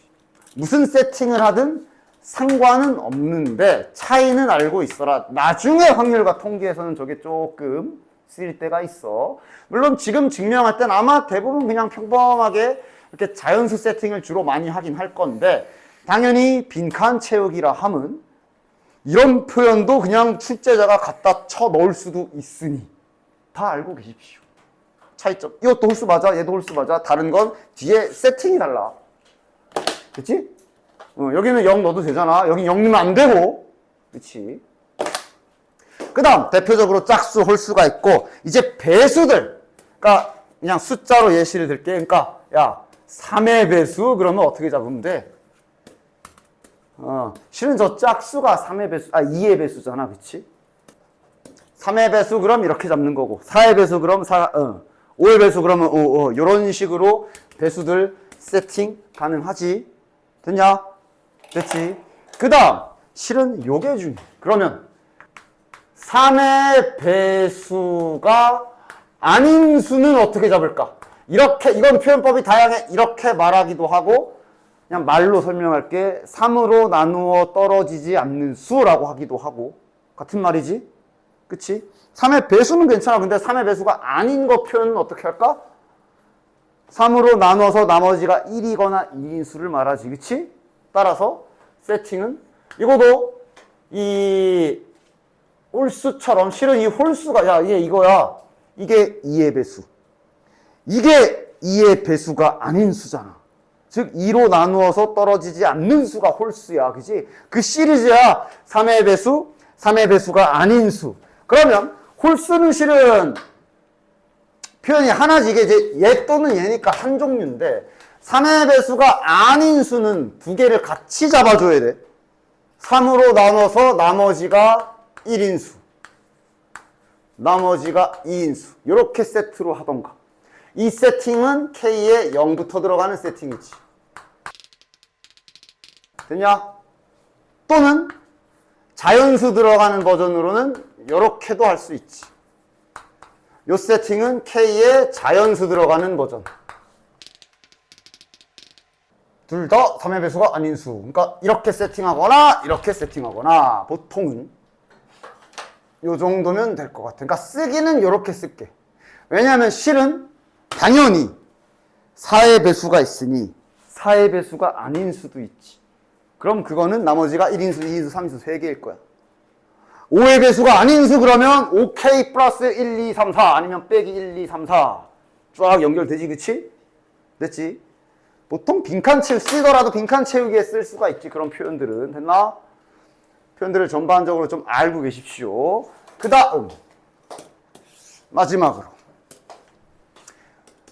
무슨 세팅을 하든 상관은 없는데 차이는 알고 있어라. 나중에 확률과 통계에서는 저게 조금 쓰일 때가 있어. 물론 지금 증명할 땐 아마 대부분 그냥 평범하게 이렇게 자연수 세팅을 주로 많이 하긴 할 건데 당연히 빈칸 채우기라 함은 이런 표현도 그냥 출제자가 갖다 쳐 넣을 수도 있으니 다 알고 계십시오. 차이점. 이것도 홀수 맞아. 얘도 홀수 맞아. 다른 건 뒤에 세팅이 달라. 그치? 여기는 0 넣어도 되잖아. 여기 0 넣으면 안 되고. 그치? 그 다음 대표적으로 짝수, 홀수가 있고 이제 배수들. 그러니까 그냥 숫자로 예시를 들게. 그러니까 야 3의 배수 그러면 어떻게 잡으면 돼? 실은 저 짝수가 3의 배수, 2의 배수잖아. 그치? 3의 배수 그럼 이렇게 잡는 거고 4의 배수 그럼 5의 배수 그러면 5, 이런 식으로 배수들 세팅 가능하지. 됐냐? 됐지? 그 다음 실은 요게 중요해. 그러면 3의 배수가 아닌 수는 어떻게 잡을까? 이렇게, 이건 표현법이 다양해. 이렇게 말하기도 하고 그냥 말로 설명할게. 3으로 나누어 떨어지지 않는 수라고 하기도 하고 같은 말이지? 그치? 3의 배수는 괜찮아. 근데 3의 배수가 아닌 거 표현은 어떻게 할까? 3으로 나눠서 나머지가 1이거나 2인 수를 말하지. 그치? 따라서 세팅은 이거도 이 홀수처럼 실은 이 홀수가 야 이게 이거야. 이게 2의 배수. 이게 2의 배수가 아닌 수잖아. 즉 2로 나누어서 떨어지지 않는 수가 홀수야. 그지? 그 시리즈야. 3의 배수, 3의 배수가 아닌 수. 그러면 홀수는 실은 표현이 하나지. 이게 이제 얘 또는 얘니까 한 종류인데 3의 배수가 아닌 수는 두 개를 같이 잡아줘야 돼. 3으로 나눠서 나머지가 1인수, 나머지가 2인수. 이렇게 세트로 하던가. 이 세팅은 K에 0부터 들어가는 세팅이지. 됐냐? 또는 자연수 들어가는 버전으로는 이렇게도 할 수 있지. 이 세팅은 K에 자연수 들어가는 버전. 둘 다 3의 배수가 아닌 수. 그러니까 이렇게 세팅하거나 이렇게 세팅하거나 보통은 이 정도면 될 것 같아. 그러니까 쓰기는 이렇게 쓸게. 왜냐하면 실은 당연히 4의 배수가 있으니 4의 배수가 아닌 수도 있지. 그럼 그거는 나머지가 1인수, 2인수, 3인수 3개일 거야. 5의 배수가 아닌 수 그러면 5K 플러스 1, 2, 3, 4 아니면 빼기 1, 2, 3, 4 쫙 연결되지. 그치? 됐지? 보통 빈칸 쓰더라도 빈칸 채우기에 쓸 수가 있지. 그런 표현들은. 됐나? 표현들을 전반적으로 좀 알고 계십시오. 그 다음 마지막으로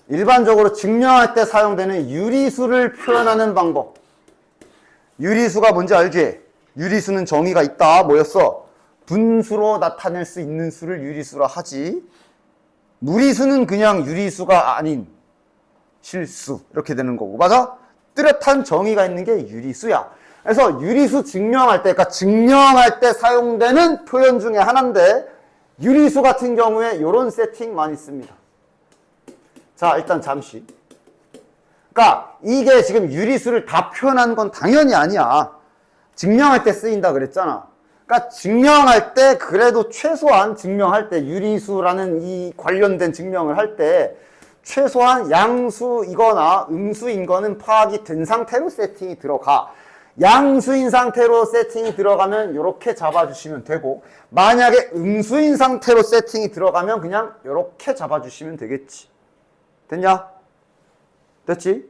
일반적으로 증명할 때 사용되는 유리수를 표현하는 방법. 유리수가 뭔지 알지? 유리수는 정의가 있다. 뭐였어? 분수로 나타낼 수 있는 수를 유리수라 하지. 무리수는 그냥 유리수가 아닌 실수 이렇게 되는 거고. 맞아? 뚜렷한 정의가 있는 게 유리수야. 그래서 유리수 증명할 때, 그러니까 증명할 때 사용되는 표현 중에 하나인데 유리수 같은 경우에 이런 세팅 많이 씁니다. 자, 일단 잠시. 그러니까 이게 지금 유리수를 다 표현한 건 당연히 아니야. 증명할 때 쓰인다 그랬잖아. 그러니까 증명할 때 그래도 최소한 증명할 때 유리수라는 이 관련된 증명을 할 때 최소한 양수이거나 음수인 거는 파악이 된 상태로 세팅이 들어가. 양수인 상태로 세팅이 들어가면 이렇게 잡아주시면 되고, 만약에 음수인 상태로 세팅이 들어가면 그냥 이렇게 잡아주시면 되겠지. 됐냐? 됐지?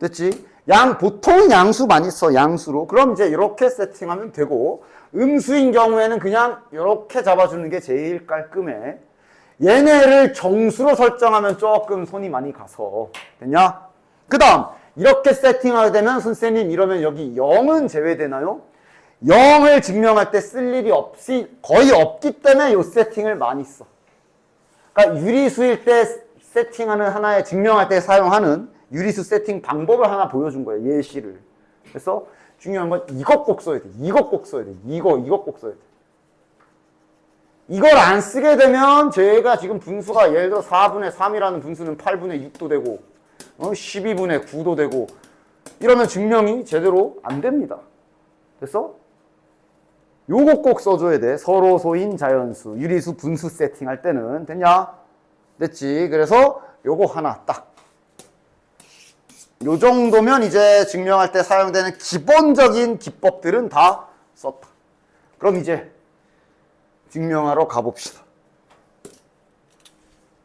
됐지? 보통은 양수 많이 써, 양수로. 그럼 이제 이렇게 세팅하면 되고, 음수인 경우에는 그냥 이렇게 잡아주는 게 제일 깔끔해. 얘네를 정수로 설정하면 조금 손이 많이 가서. 됐냐? 그 다음, 이렇게 세팅하게 되면 선생님 이러면 여기 0은 제외되나요? 0을 증명할 때 쓸 일이 거의 없기 때문에 이 세팅을 많이 써. 그러니까 유리수일 때 세팅하는 하나의 증명할 때 사용하는 유리수 세팅 방법을 하나 보여준 거예요. 예시를. 그래서 중요한 건 이것 꼭 써야 돼. 이것 꼭 써야 돼. 이거 꼭 써야 돼. 이걸 안 쓰게 되면 제가 지금 분수가 예를 들어 4분의 3이라는 분수는 8분의 6도 되고 12분의 9도 되고 이러면 증명이 제대로 안 됩니다. 됐어? 요거 꼭 써줘야 돼. 서로 소인 자연수, 유리수 분수 세팅할 때는. 됐냐? 됐지? 그래서 요거 하나 딱. 요 정도면 이제 증명할 때 사용되는 기본적인 기법들은 다 썼다. 그럼 이제 증명하러 가봅시다.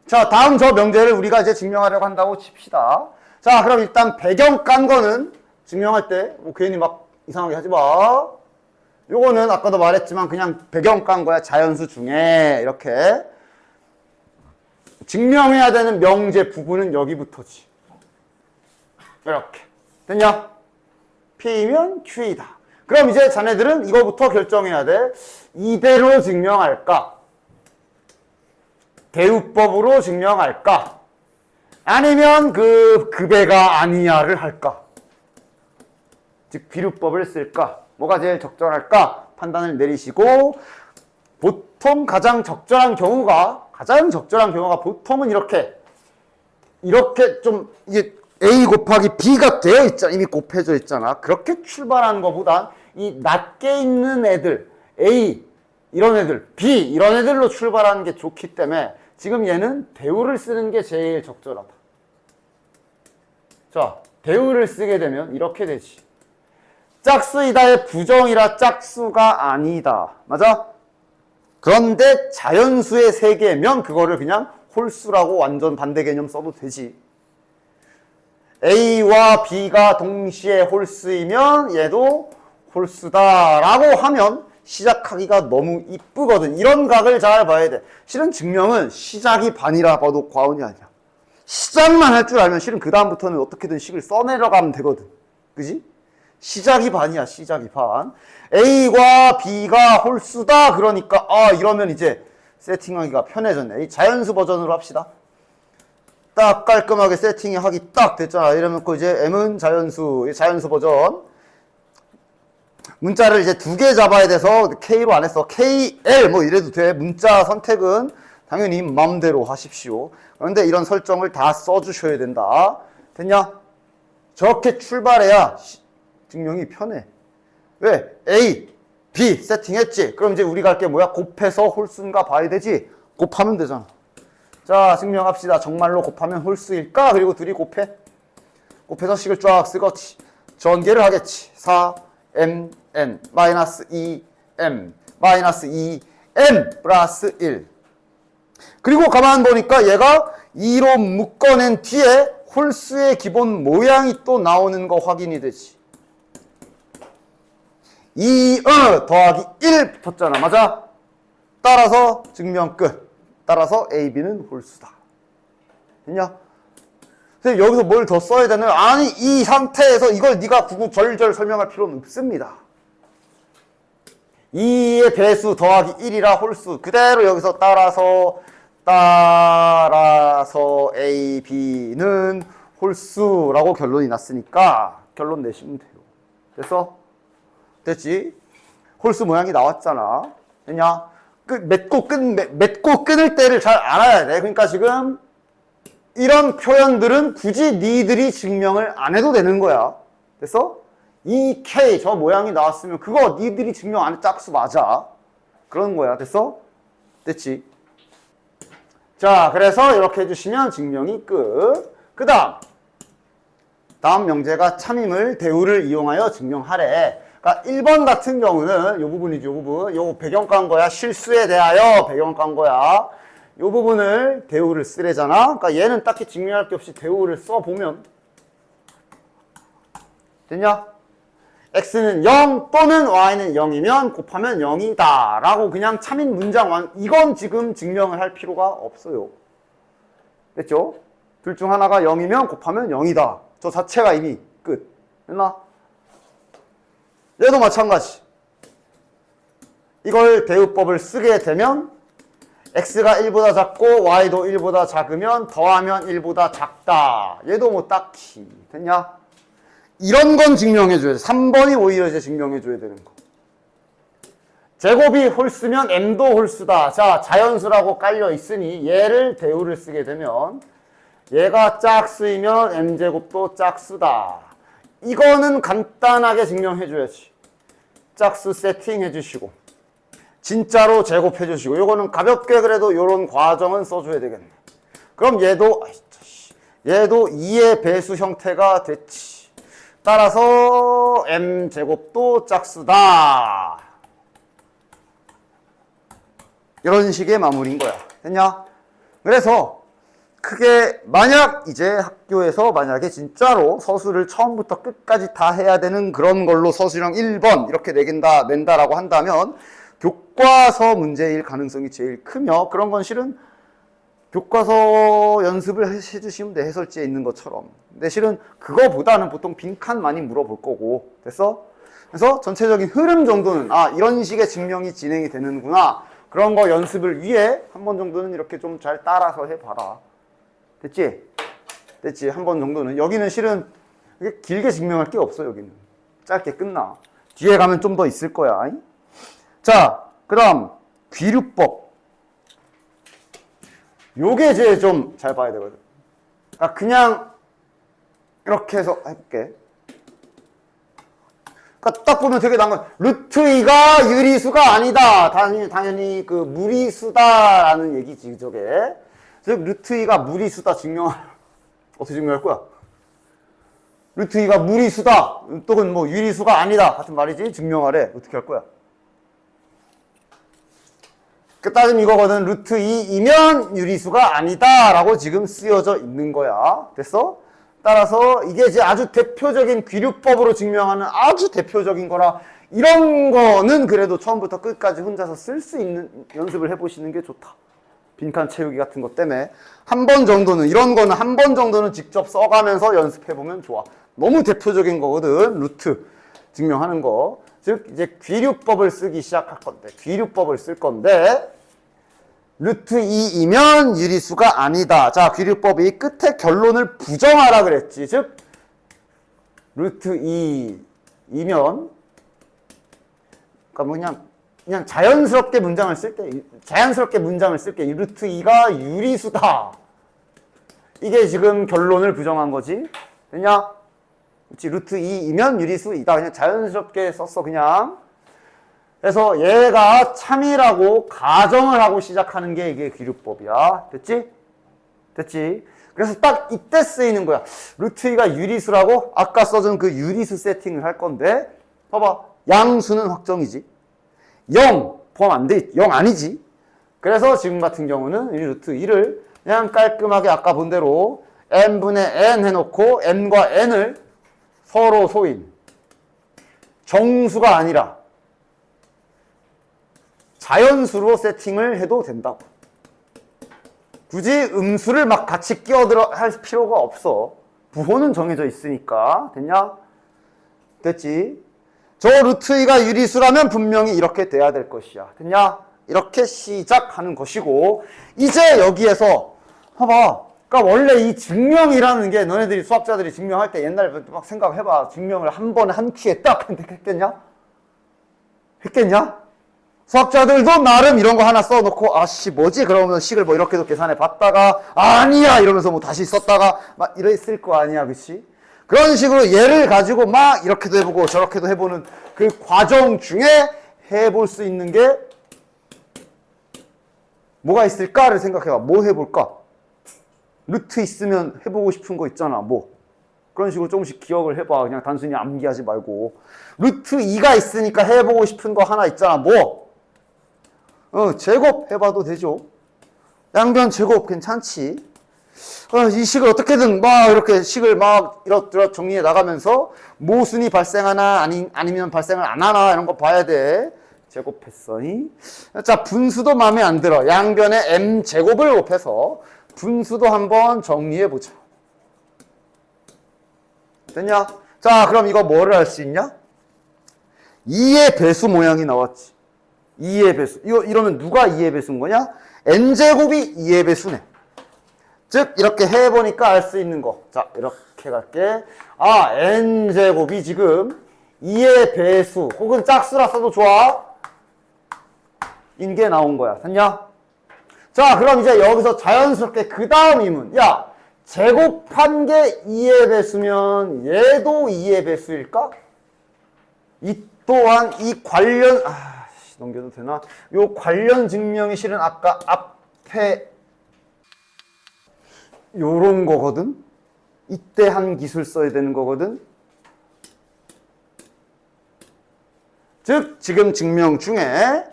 자, 다음 저 명제를 우리가 이제 증명하려고 한다고 칩시다. 자, 그럼 일단 배경 깐 거는 증명할 때 뭐 괜히 막 이상하게 하지 마. 요거는 아까도 말했지만 그냥 배경 깐 거야. 자연수 중에 이렇게. 증명해야 되는 명제 부분은 여기부터지. 이렇게. 됐냐? P면 Q이다. 그럼 이제 자네들은 이거부터 결정해야 돼. 이대로 증명할까? 대우법으로 증명할까? 아니면 그 배가 아니야를 할까? 즉 비루법을 쓸까? 뭐가 제일 적절할까? 판단을 내리시고 보통 가장 적절한 경우가 보통은 이렇게 좀 이게 A 곱하기 B가 되어 있잖아. 이미 곱해져 있잖아. 그렇게 출발하는 것보단 이 낮게 있는 애들, A 이런 애들, B 이런 애들로 출발하는 게 좋기 때문에 지금 얘는 대우를 쓰는 게 제일 적절하다. 자, 대우를 쓰게 되면 이렇게 되지. 짝수이다의 부정이라 짝수가 아니다. 맞아? 그런데 자연수의 세계면 그거를 그냥 홀수라고 완전 반대 개념 써도 되지. A와 B가 동시에 홀수이면 얘도 홀수다라고 하면 시작하기가 너무 이쁘거든. 이런 각을 잘 봐야 돼. 실은 증명은 시작이 반이라 봐도 과언이 아니야. 시작만 할 줄 알면 실은 그 다음부터는 어떻게든 식을 써내려가면 되거든. 그지? 시작이 반이야. 시작이 반. A과 B가 홀수다. 그러니까 이러면 이제 세팅하기가 편해졌네. 이 자연수 버전으로 합시다. 딱 깔끔하게 세팅이 하기 딱 됐잖아. 이러면 이제 M은 자연수 버전. 문자를 이제 2개 잡아야 돼서 K로 안 했어. KL 뭐 이래도 돼. 문자 선택은 당연히 마음대로 하십시오. 그런데 이런 설정을 다 써주셔야 된다. 됐냐? 저렇게 출발해야 증명이 편해. 왜? A, B 세팅했지? 그럼 이제 우리가 할 게 뭐야? 곱해서 홀수인가 봐야 되지? 곱하면 되잖아. 자, 증명합시다. 정말로 곱하면 홀수일까? 그리고 둘이 곱해. 곱해서 식을 쫙 쓰고 전개를 하겠지. 4m n 마이너스 2m 마이너스 2m 플러스 1. 그리고 가만 보니까 얘가 2로 묶어낸 뒤에 홀수의 기본 모양이 또 나오는 거 확인이 되지. 2 더하기 1 붙었잖아. 맞아? 따라서 증명 끝. 따라서 A, B는 홀수다. 됐냐? 선생님 여기서 뭘 더 써야 되나요? 아니 이 상태에서 이걸 네가 구구절절 설명할 필요는 없습니다. 2의 배수 더하기 1이라 홀수. 그대로 여기서 따라서 A, B는 홀수라고 결론이 났으니까 결론 내시면 돼요. 됐어? 됐지? 홀수 모양이 나왔잖아. 됐냐? 맺고 끊을 때를 잘 알아야 돼. 그러니까 지금 이런 표현들은 굳이 니들이 증명을 안 해도 되는 거야. 됐어? 이 K 저 모양이 나왔으면 그거 니들이 증명 안 해. 짝수 맞아. 그런 거야. 됐어? 됐지? 자, 그래서 이렇게 해주시면 증명이 끝. 그 다음 명제가 참임을 대우를 이용하여 증명하래. 그러니까 1번 같은 경우는 요 부분이죠. 요 부분. 요 배경 깐 거야. 실수에 대하여 배경 깐 거야. 요 부분을 대우를 쓰래잖아. 그러니까 얘는 딱히 증명할 게 없이 대우를 써보면 됐냐? x는 0 또는 y는 0이면 곱하면 0이다 라고 그냥 참인 문장 이건 지금 증명을 할 필요가 없어요. 됐죠? 둘 중 하나가 0이면 곱하면 0이다. 저 자체가 이미 끝. 됐나? 얘도 마찬가지. 이걸 대우법을 쓰게 되면 x가 1보다 작고 y도 1보다 작으면 더하면 1보다 작다. 얘도 뭐 딱히 됐냐? 이런 건 증명해줘야 돼. 3번이 오히려 이제 증명해줘야 되는 거. 제곱이 홀수면 m도 홀수다. 자, 자연수라고 깔려 있으니 얘를 대우를 쓰게 되면 얘가 짝수이면 m제곱도 짝수다. 이거는 간단하게 증명해줘야지. 짝수 세팅 해주시고 진짜로 제곱해 주시고 요거는 가볍게 그래도 요런 과정은 써줘야 되겠네. 그럼 얘도 2의 배수 형태가 됐지. 따라서 m제곱도 짝수다. 이런 식의 마무리인 거야. 됐냐? 그래서 크게 만약 이제 학교에서 만약에 진짜로 서술을 처음부터 끝까지 다 해야 되는 그런 걸로 서술형 1번 이렇게 낸다라고 한다면 교과서 문제일 가능성이 제일 크며 그런 건 실은 교과서 연습을 해주시면 돼. 해설지에 있는 것처럼. 근데 실은 그거보다는 보통 빈칸 많이 물어볼 거고. 됐어? 그래서 전체적인 흐름 정도는 이런 식의 증명이 진행이 되는구나. 그런 거 연습을 위해 한 번 정도는 이렇게 좀 잘 따라서 해봐라. 됐지? 됐지? 한 번 정도는. 여기는 실은 길게 증명할 게 없어. 여기는. 짧게 끝나. 뒤에 가면 좀 더 있을 거야. 자, 그 다음 귀류법. 요게 이제 좀 잘 봐야 되거든. 그냥 이렇게 해서 해볼게. 그러니까 딱 보면 되게 난건 루트 2가 유리수가 아니다. 당연히 그 무리수다라는 얘기지 저게. 즉 루트 2가 무리수다 어떻게 증명할 거야? 루트 2가 무리수다 또는 뭐 유리수가 아니다 같은 말이지. 증명하래. 어떻게 할 거야? 그 따지면 이거거든. 루트 2이면 유리수가 아니다 라고 지금 쓰여져 있는 거야. 됐어? 따라서 이게 이제 아주 대표적인 귀류법으로 증명하는 아주 대표적인 거라 이런 거는 그래도 처음부터 끝까지 혼자서 쓸 수 있는 연습을 해보시는 게 좋다. 빈칸 채우기 같은 것 때문에 한 번 정도는 이런 거는 한 번 정도는 직접 써가면서 연습해보면 좋아. 너무 대표적인 거거든. 루트 증명하는 거. 즉 이제 귀류법을 쓰기 시작할 건데 귀류법을 쓸 건데 루트 2이면 유리수가 아니다. 자, 귀류법이 끝에 결론을 부정하라 그랬지. 즉 루트 2이면 그러니까 그냥 자연스럽게 문장을 쓸게. 루트 2가 유리수다. 이게 지금 결론을 부정한 거지. 됐냐? 그렇지. 루트 2이면 유리수이다. 그냥 자연스럽게 썼어. 그냥. 그래서 얘가 참이라고 가정을 하고 시작하는 게 이게 귀류법이야. 됐지? 됐지? 그래서 딱 이때 쓰이는 거야. 루트 2가 유리수라고 아까 써준 그 유리수 세팅을 할 건데 봐봐. 양수는 확정이지. 0 포함 안 돼 있지. 0 아니지. 그래서 지금 같은 경우는 이 루트 2를 그냥 깔끔하게 아까 본 대로 n분의 n 해놓고 n과 n을 서로 소인 정수가 아니라 자연수로 세팅을 해도 된다고. 굳이 음수를 막 같이 끼어들어 할 필요가 없어. 부호는 정해져 있으니까. 됐냐? 됐지? 저 루트 2가 유리수라면 분명히 이렇게 돼야 될 것이야. 됐냐? 이렇게 시작하는 것이고 이제 여기에서 봐봐. 그러니까 원래 이 증명이라는 게 너네들이 수학자들이 증명할 때 옛날에 막 생각해봐. 증명을 한 번에 한 큐에 딱 했겠냐? 했겠냐? 수학자들도 나름 이런 거 하나 써놓고 아씨 뭐지? 그러면 식을 뭐 이렇게도 계산해 봤다가 아니야 이러면서 뭐 다시 썼다가 막 이랬을 거 아니야. 그치? 그런 식으로 얘를 가지고 막 이렇게도 해보고 저렇게도 해보는 그 과정 중에 해볼 수 있는 게 뭐가 있을까를 생각해봐. 뭐 해볼까? 루트 있으면 해보고 싶은 거 있잖아. 뭐 그런 식으로 조금씩 기억을 해봐. 그냥 단순히 암기하지 말고. 루트 2가 있으니까 해보고 싶은 거 하나 있잖아. 뭐? 제곱 해봐도 되죠. 양변 제곱 괜찮지. 이 식을 어떻게든 막 이렇게 식을 막 이렇게 정리해 나가면서 모순이 발생하나 아니면 발생을 안 하나 이런 거 봐야 돼. 제곱했어니. 자, 분수도 마음에 안 들어. 양변에 m 제곱을 곱해서 분수도 한번 정리해 보자. 됐냐? 자, 그럼 이거 뭐를 할 수 있냐? 2의 배수 모양이 나왔지. 2의 배수. 이러면 누가 2의 배수인 거냐? n제곱이 2의 배수네. 즉 이렇게 해보니까 알 수 있는 거. 자, 이렇게 갈게. n제곱이 지금 2의 배수 혹은 짝수라 써도 좋아. 인 게 나온 거야. 됐냐? 자, 그럼 이제 여기서 자연스럽게 그 다음 의문. 야, 제곱한 게 2의 배수면 얘도 2의 배수일까? 이 또한 이 관련 넘겨도 되나? 요 관련 증명이 실은 아까 앞에 요런 거거든? 이때 한 기술 써야 되는 거거든? 즉 지금 증명 중에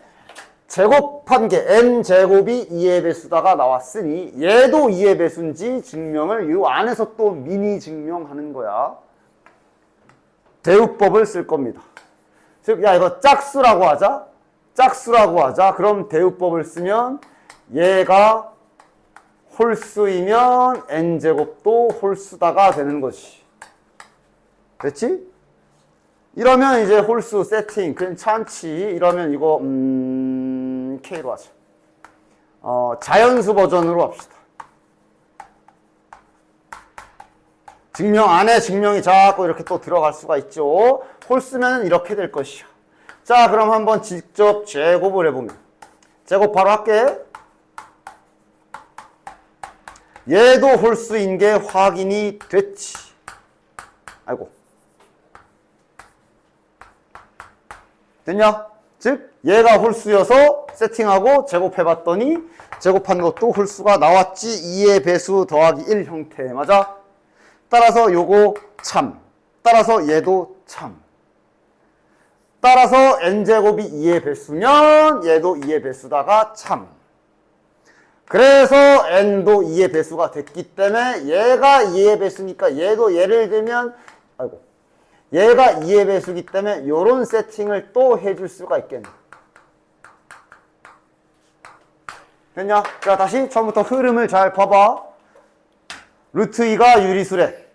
제곱한 게 n제곱이 2의 배수다가 나왔으니 얘도 2의 배수인지 증명을 이 안에서 또 미니 증명하는 거야. 대우법을 쓸 겁니다. 즉, 야, 이거 짝수라고 하자. 짝수라고 하자. 그럼 대우법을 쓰면 얘가 홀수이면 n제곱도 홀수다가 되는 것이. 됐지? 이러면 이제 홀수 세팅 괜찮지. 이러면 이거 K로 하자. 자연수 버전으로 합시다. 증명 안에 증명이 자꾸 이렇게 또 들어갈 수가 있죠. 홀수면 이렇게 될 것이야. 자, 그럼 한번 직접 제곱을 해보면. 제곱 바로 할게. 얘도 홀수인 게 확인이 됐지. 아이고. 됐냐? 즉 얘가 홀수여서 세팅하고 제곱해봤더니 제곱한 것도 홀수가 나왔지. 2의 배수 더하기 1 형태. 맞아? 따라서 요거 참. 따라서 얘도 참. 따라서 n제곱이 2의 배수면 얘도 2의 배수다가 참. 그래서 n도 2의 배수가 됐기 때문에 얘가 2의 배수니까 얘도 예를 들면 얘가 2의 배수기 때문에 이런 세팅을 또 해줄 수가 있겠네. 됐냐? 자, 다시 처음부터 흐름을 잘 봐봐. 루트 2가 유리수래.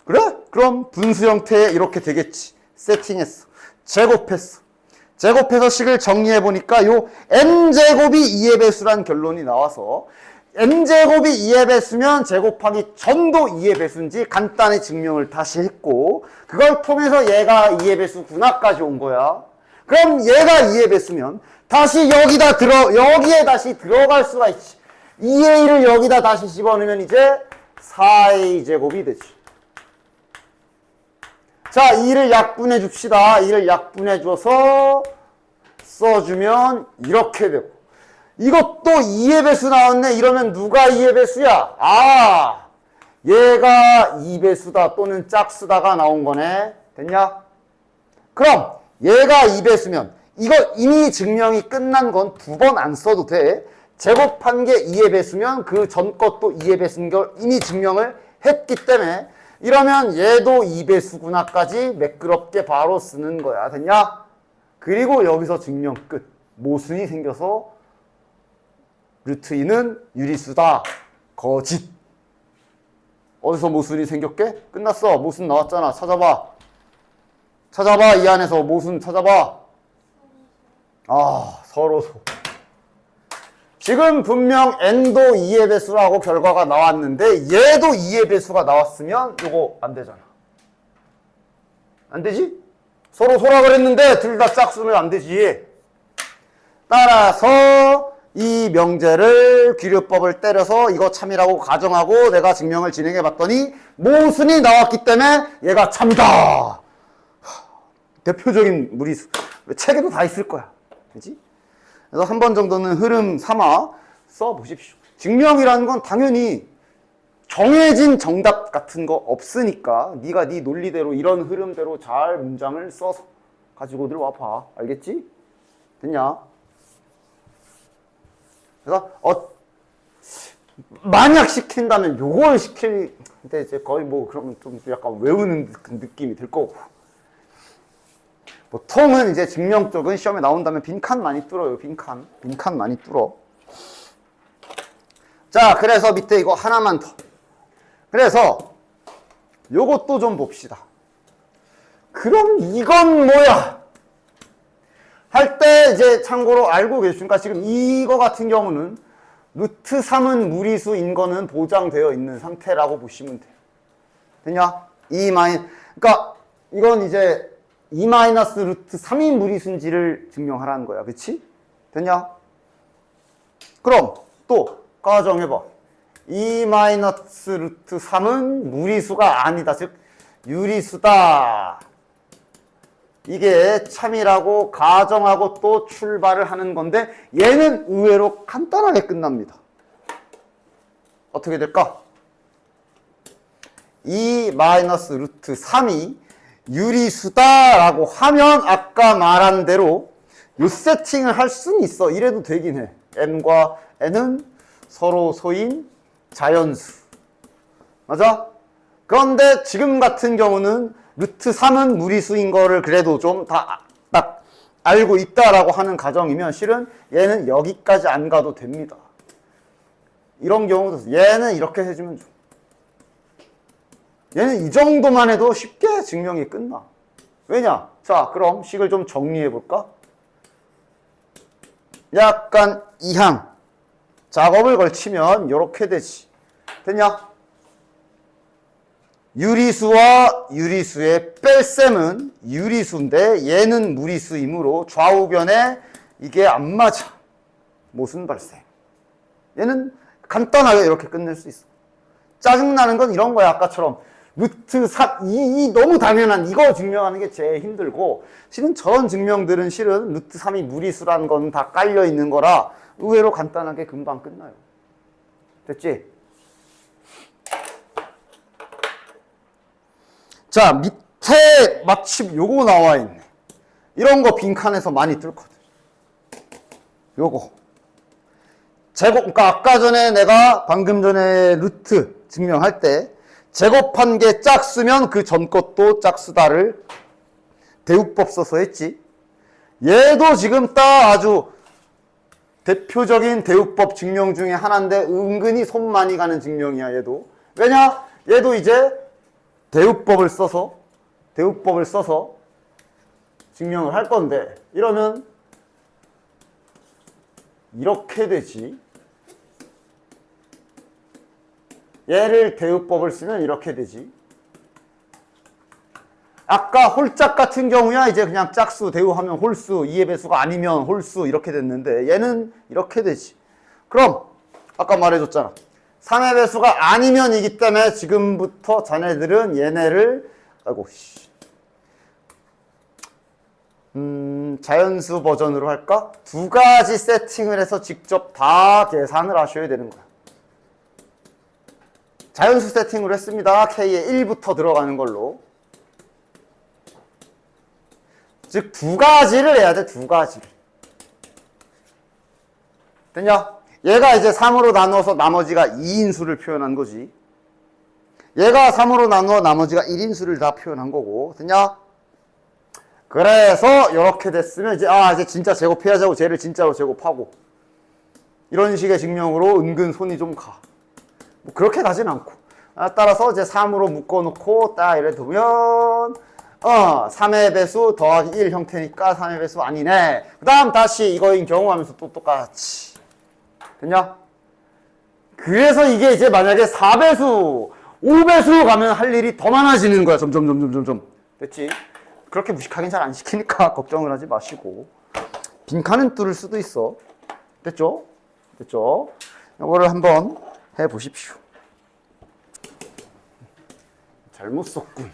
그래? 그럼 분수 형태에 이렇게 되겠지. 세팅했어. 제곱했어. 제곱해서 식을 정리해보니까 요 n제곱이 2의 배수란 결론이 나와서 n제곱이 2의 배수면 제곱하기 전도 2의 배수인지 간단히 증명을 다시 했고 그걸 통해서 얘가 2의 배수구나까지 온 거야. 그럼 얘가 2의 배수면 다시 여기에 다시 들어갈 수가 있지. 2의 1을 여기다 다시 집어넣으면 이제 4의 제곱이 되지. 자, 2를 약분해 줍시다. 2를 약분해 줘서 써주면 이렇게 되고 이것도 2의 배수 나왔네. 이러면 누가 2의 배수야? 얘가 2배수다 또는 짝수다가 나온 거네. 됐냐? 그럼 얘가 2배수면 이거 이미 증명이 끝난 건 두 번 안 써도 돼. 제곱한 게 2의 배수면 그 전 것도 2의 배수인 걸 이미 증명을 했기 때문에 이러면 얘도 2배수구나까지 매끄럽게 바로 쓰는 거야. 됐냐? 그리고 여기서 증명 끝. 모순이 생겨서 루트 2는 유리수다. 거짓. 어디서 모순이 생겼게? 끝났어. 모순 나왔잖아. 찾아봐. 찾아봐. 이 안에서 모순 찾아봐. 서로소. 지금 분명 n도 2의 배수라고 결과가 나왔는데 얘도 2의 배수가 나왔으면 이거 안 되잖아. 안 되지? 서로 소라 그랬는데 둘 다 짝수면 안 되지. 따라서 이 명제를 귀류법을 때려서 이거 참이라고 가정하고 내가 증명을 진행해 봤더니 모순이 나왔기 때문에 얘가 참이다. 대표적인 무리수. 책에도 다 있을 거야. 그지? 그래서 한 번 정도는 흐름 삼아 써보십시오. 증명이라는 건 당연히 정해진 정답 같은 거 없으니까 네가 네 논리대로 이런 흐름대로 잘 문장을 써서 가지고들 와봐. 알겠지? 됐냐? 그래서 만약 시킨다면 요걸 시키는데 이제 거의 뭐 그러면 좀 약간 외우는 느낌이 들 거고. 보통은 이제 증명 쪽은 시험에 나온다면 빈칸 많이 뚫어요. 빈칸 많이 뚫어. 자, 그래서 밑에 이거 하나만 더. 그래서 요것도 좀 봅시다. 그럼 이건 뭐야? 할 때 이제 참고로 알고 계십니까? 지금 이거 같은 경우는 루트 3은 무리수인 거는 보장되어 있는 상태라고 보시면 돼요. 됐냐? 그러니까 이건 이제 2 마이너스 루트 3이 무리수인지를 증명하라는 거야. 그치? 됐냐? 그럼 또 가정해봐. 2 마이너스 루트 3은 무리수가 아니다. 즉 유리수다. 이게 참이라고 가정하고 또 출발을 하는 건데 얘는 의외로 간단하게 끝납니다. 어떻게 될까? 2 마이너스 루트 3이 유리수다라고 하면 아까 말한 대로 요 세팅을 할 수는 있어. 이래도 되긴 해. m과 n은 서로 소인 자연수. 맞아? 그런데 지금 같은 경우는 루트 3은 무리수인 거를 그래도 좀 다 딱 알고 있다라고 하는 가정이면 실은 얘는 여기까지 안 가도 됩니다. 이런 경우도 얘는 이렇게 해주면 좀 얘는 이 정도만 해도 쉽게 증명이 끝나. 왜냐? 자, 그럼 식을 좀 정리해 볼까? 약간 이항 작업을 걸치면 이렇게 되지. 됐냐? 유리수와 유리수의 뺄셈은 유리수인데 얘는 무리수이므로 좌우변에 이게 안 맞아. 모순 발생. 얘는 간단하게 이렇게 끝낼 수 있어. 짜증나는 건 이런 거야. 아까처럼 루트 3, 이 너무 당연한 이거 증명하는 게 제일 힘들고 실은 저런 증명들은 실은 루트 3이 무리수라는 건 다 깔려 있는 거라 의외로 간단하게 금방 끝나요. 됐지? 자, 밑에 마침 요거 나와 있네. 이런 거 빈칸에서 많이 뚫거든. 요거. 그러니까 아까 전에 내가 방금 전에 루트 증명할 때 제곱한 게 짝수면 그 전 것도 짝수다를 대우법 써서 했지. 얘도 지금 딱 아주 대표적인 대우법 증명 중에 하나인데 은근히 손 많이 가는 증명이야, 얘도. 왜냐? 얘도 이제 대우법을 써서 증명을 할 건데 이러면 이렇게 되지. 얘를 대우법을 쓰면 이렇게 되지. 아까 홀짝 같은 경우야 이제 그냥 짝수 대우하면 홀수, 2의 배수가 아니면 홀수 이렇게 됐는데 얘는 이렇게 되지. 그럼 아까 말해줬잖아. 3의 배수가 아니면 이기 때문에 지금부터 자네들은 얘네를 자연수 버전으로 할까? 두 가지 세팅을 해서 직접 다 계산을 하셔야 되는 거야. 자연수 세팅으로 했습니다. K에 1부터 들어가는 걸로. 즉 두 가지를 해야 돼. 두 가지를. 됐냐? 얘가 이제 3으로 나누어서 나머지가 2인수를 표현한 거지. 얘가 3으로 나누어 나머지가 1인수를 다 표현한 거고. 됐냐? 그래서 이렇게 됐으면 이제 이제 진짜 제곱해야지 하고 쟤를 진짜로 제곱하고 이런 식의 증명으로 은근 손이 좀 가. 뭐 그렇게 가진 않고. 따라서 이제 3으로 묶어놓고 딱 이래 두면 3의 배수 더하기 1 형태니까 3의 배수 아니네. 그 다음 다시 이거인 경우 하면서 또 똑같이. 됐냐? 그래서 이게 이제 만약에 4배수, 5배수 가면 할 일이 더 많아지는 거야. 점점. 됐지? 그렇게 무식하긴 잘 안 시키니까 걱정을 하지 마시고. 빈칸은 뚫을 수도 있어. 됐죠? 됐죠? 이거를 한번 해보십시오. 잘못 썼군.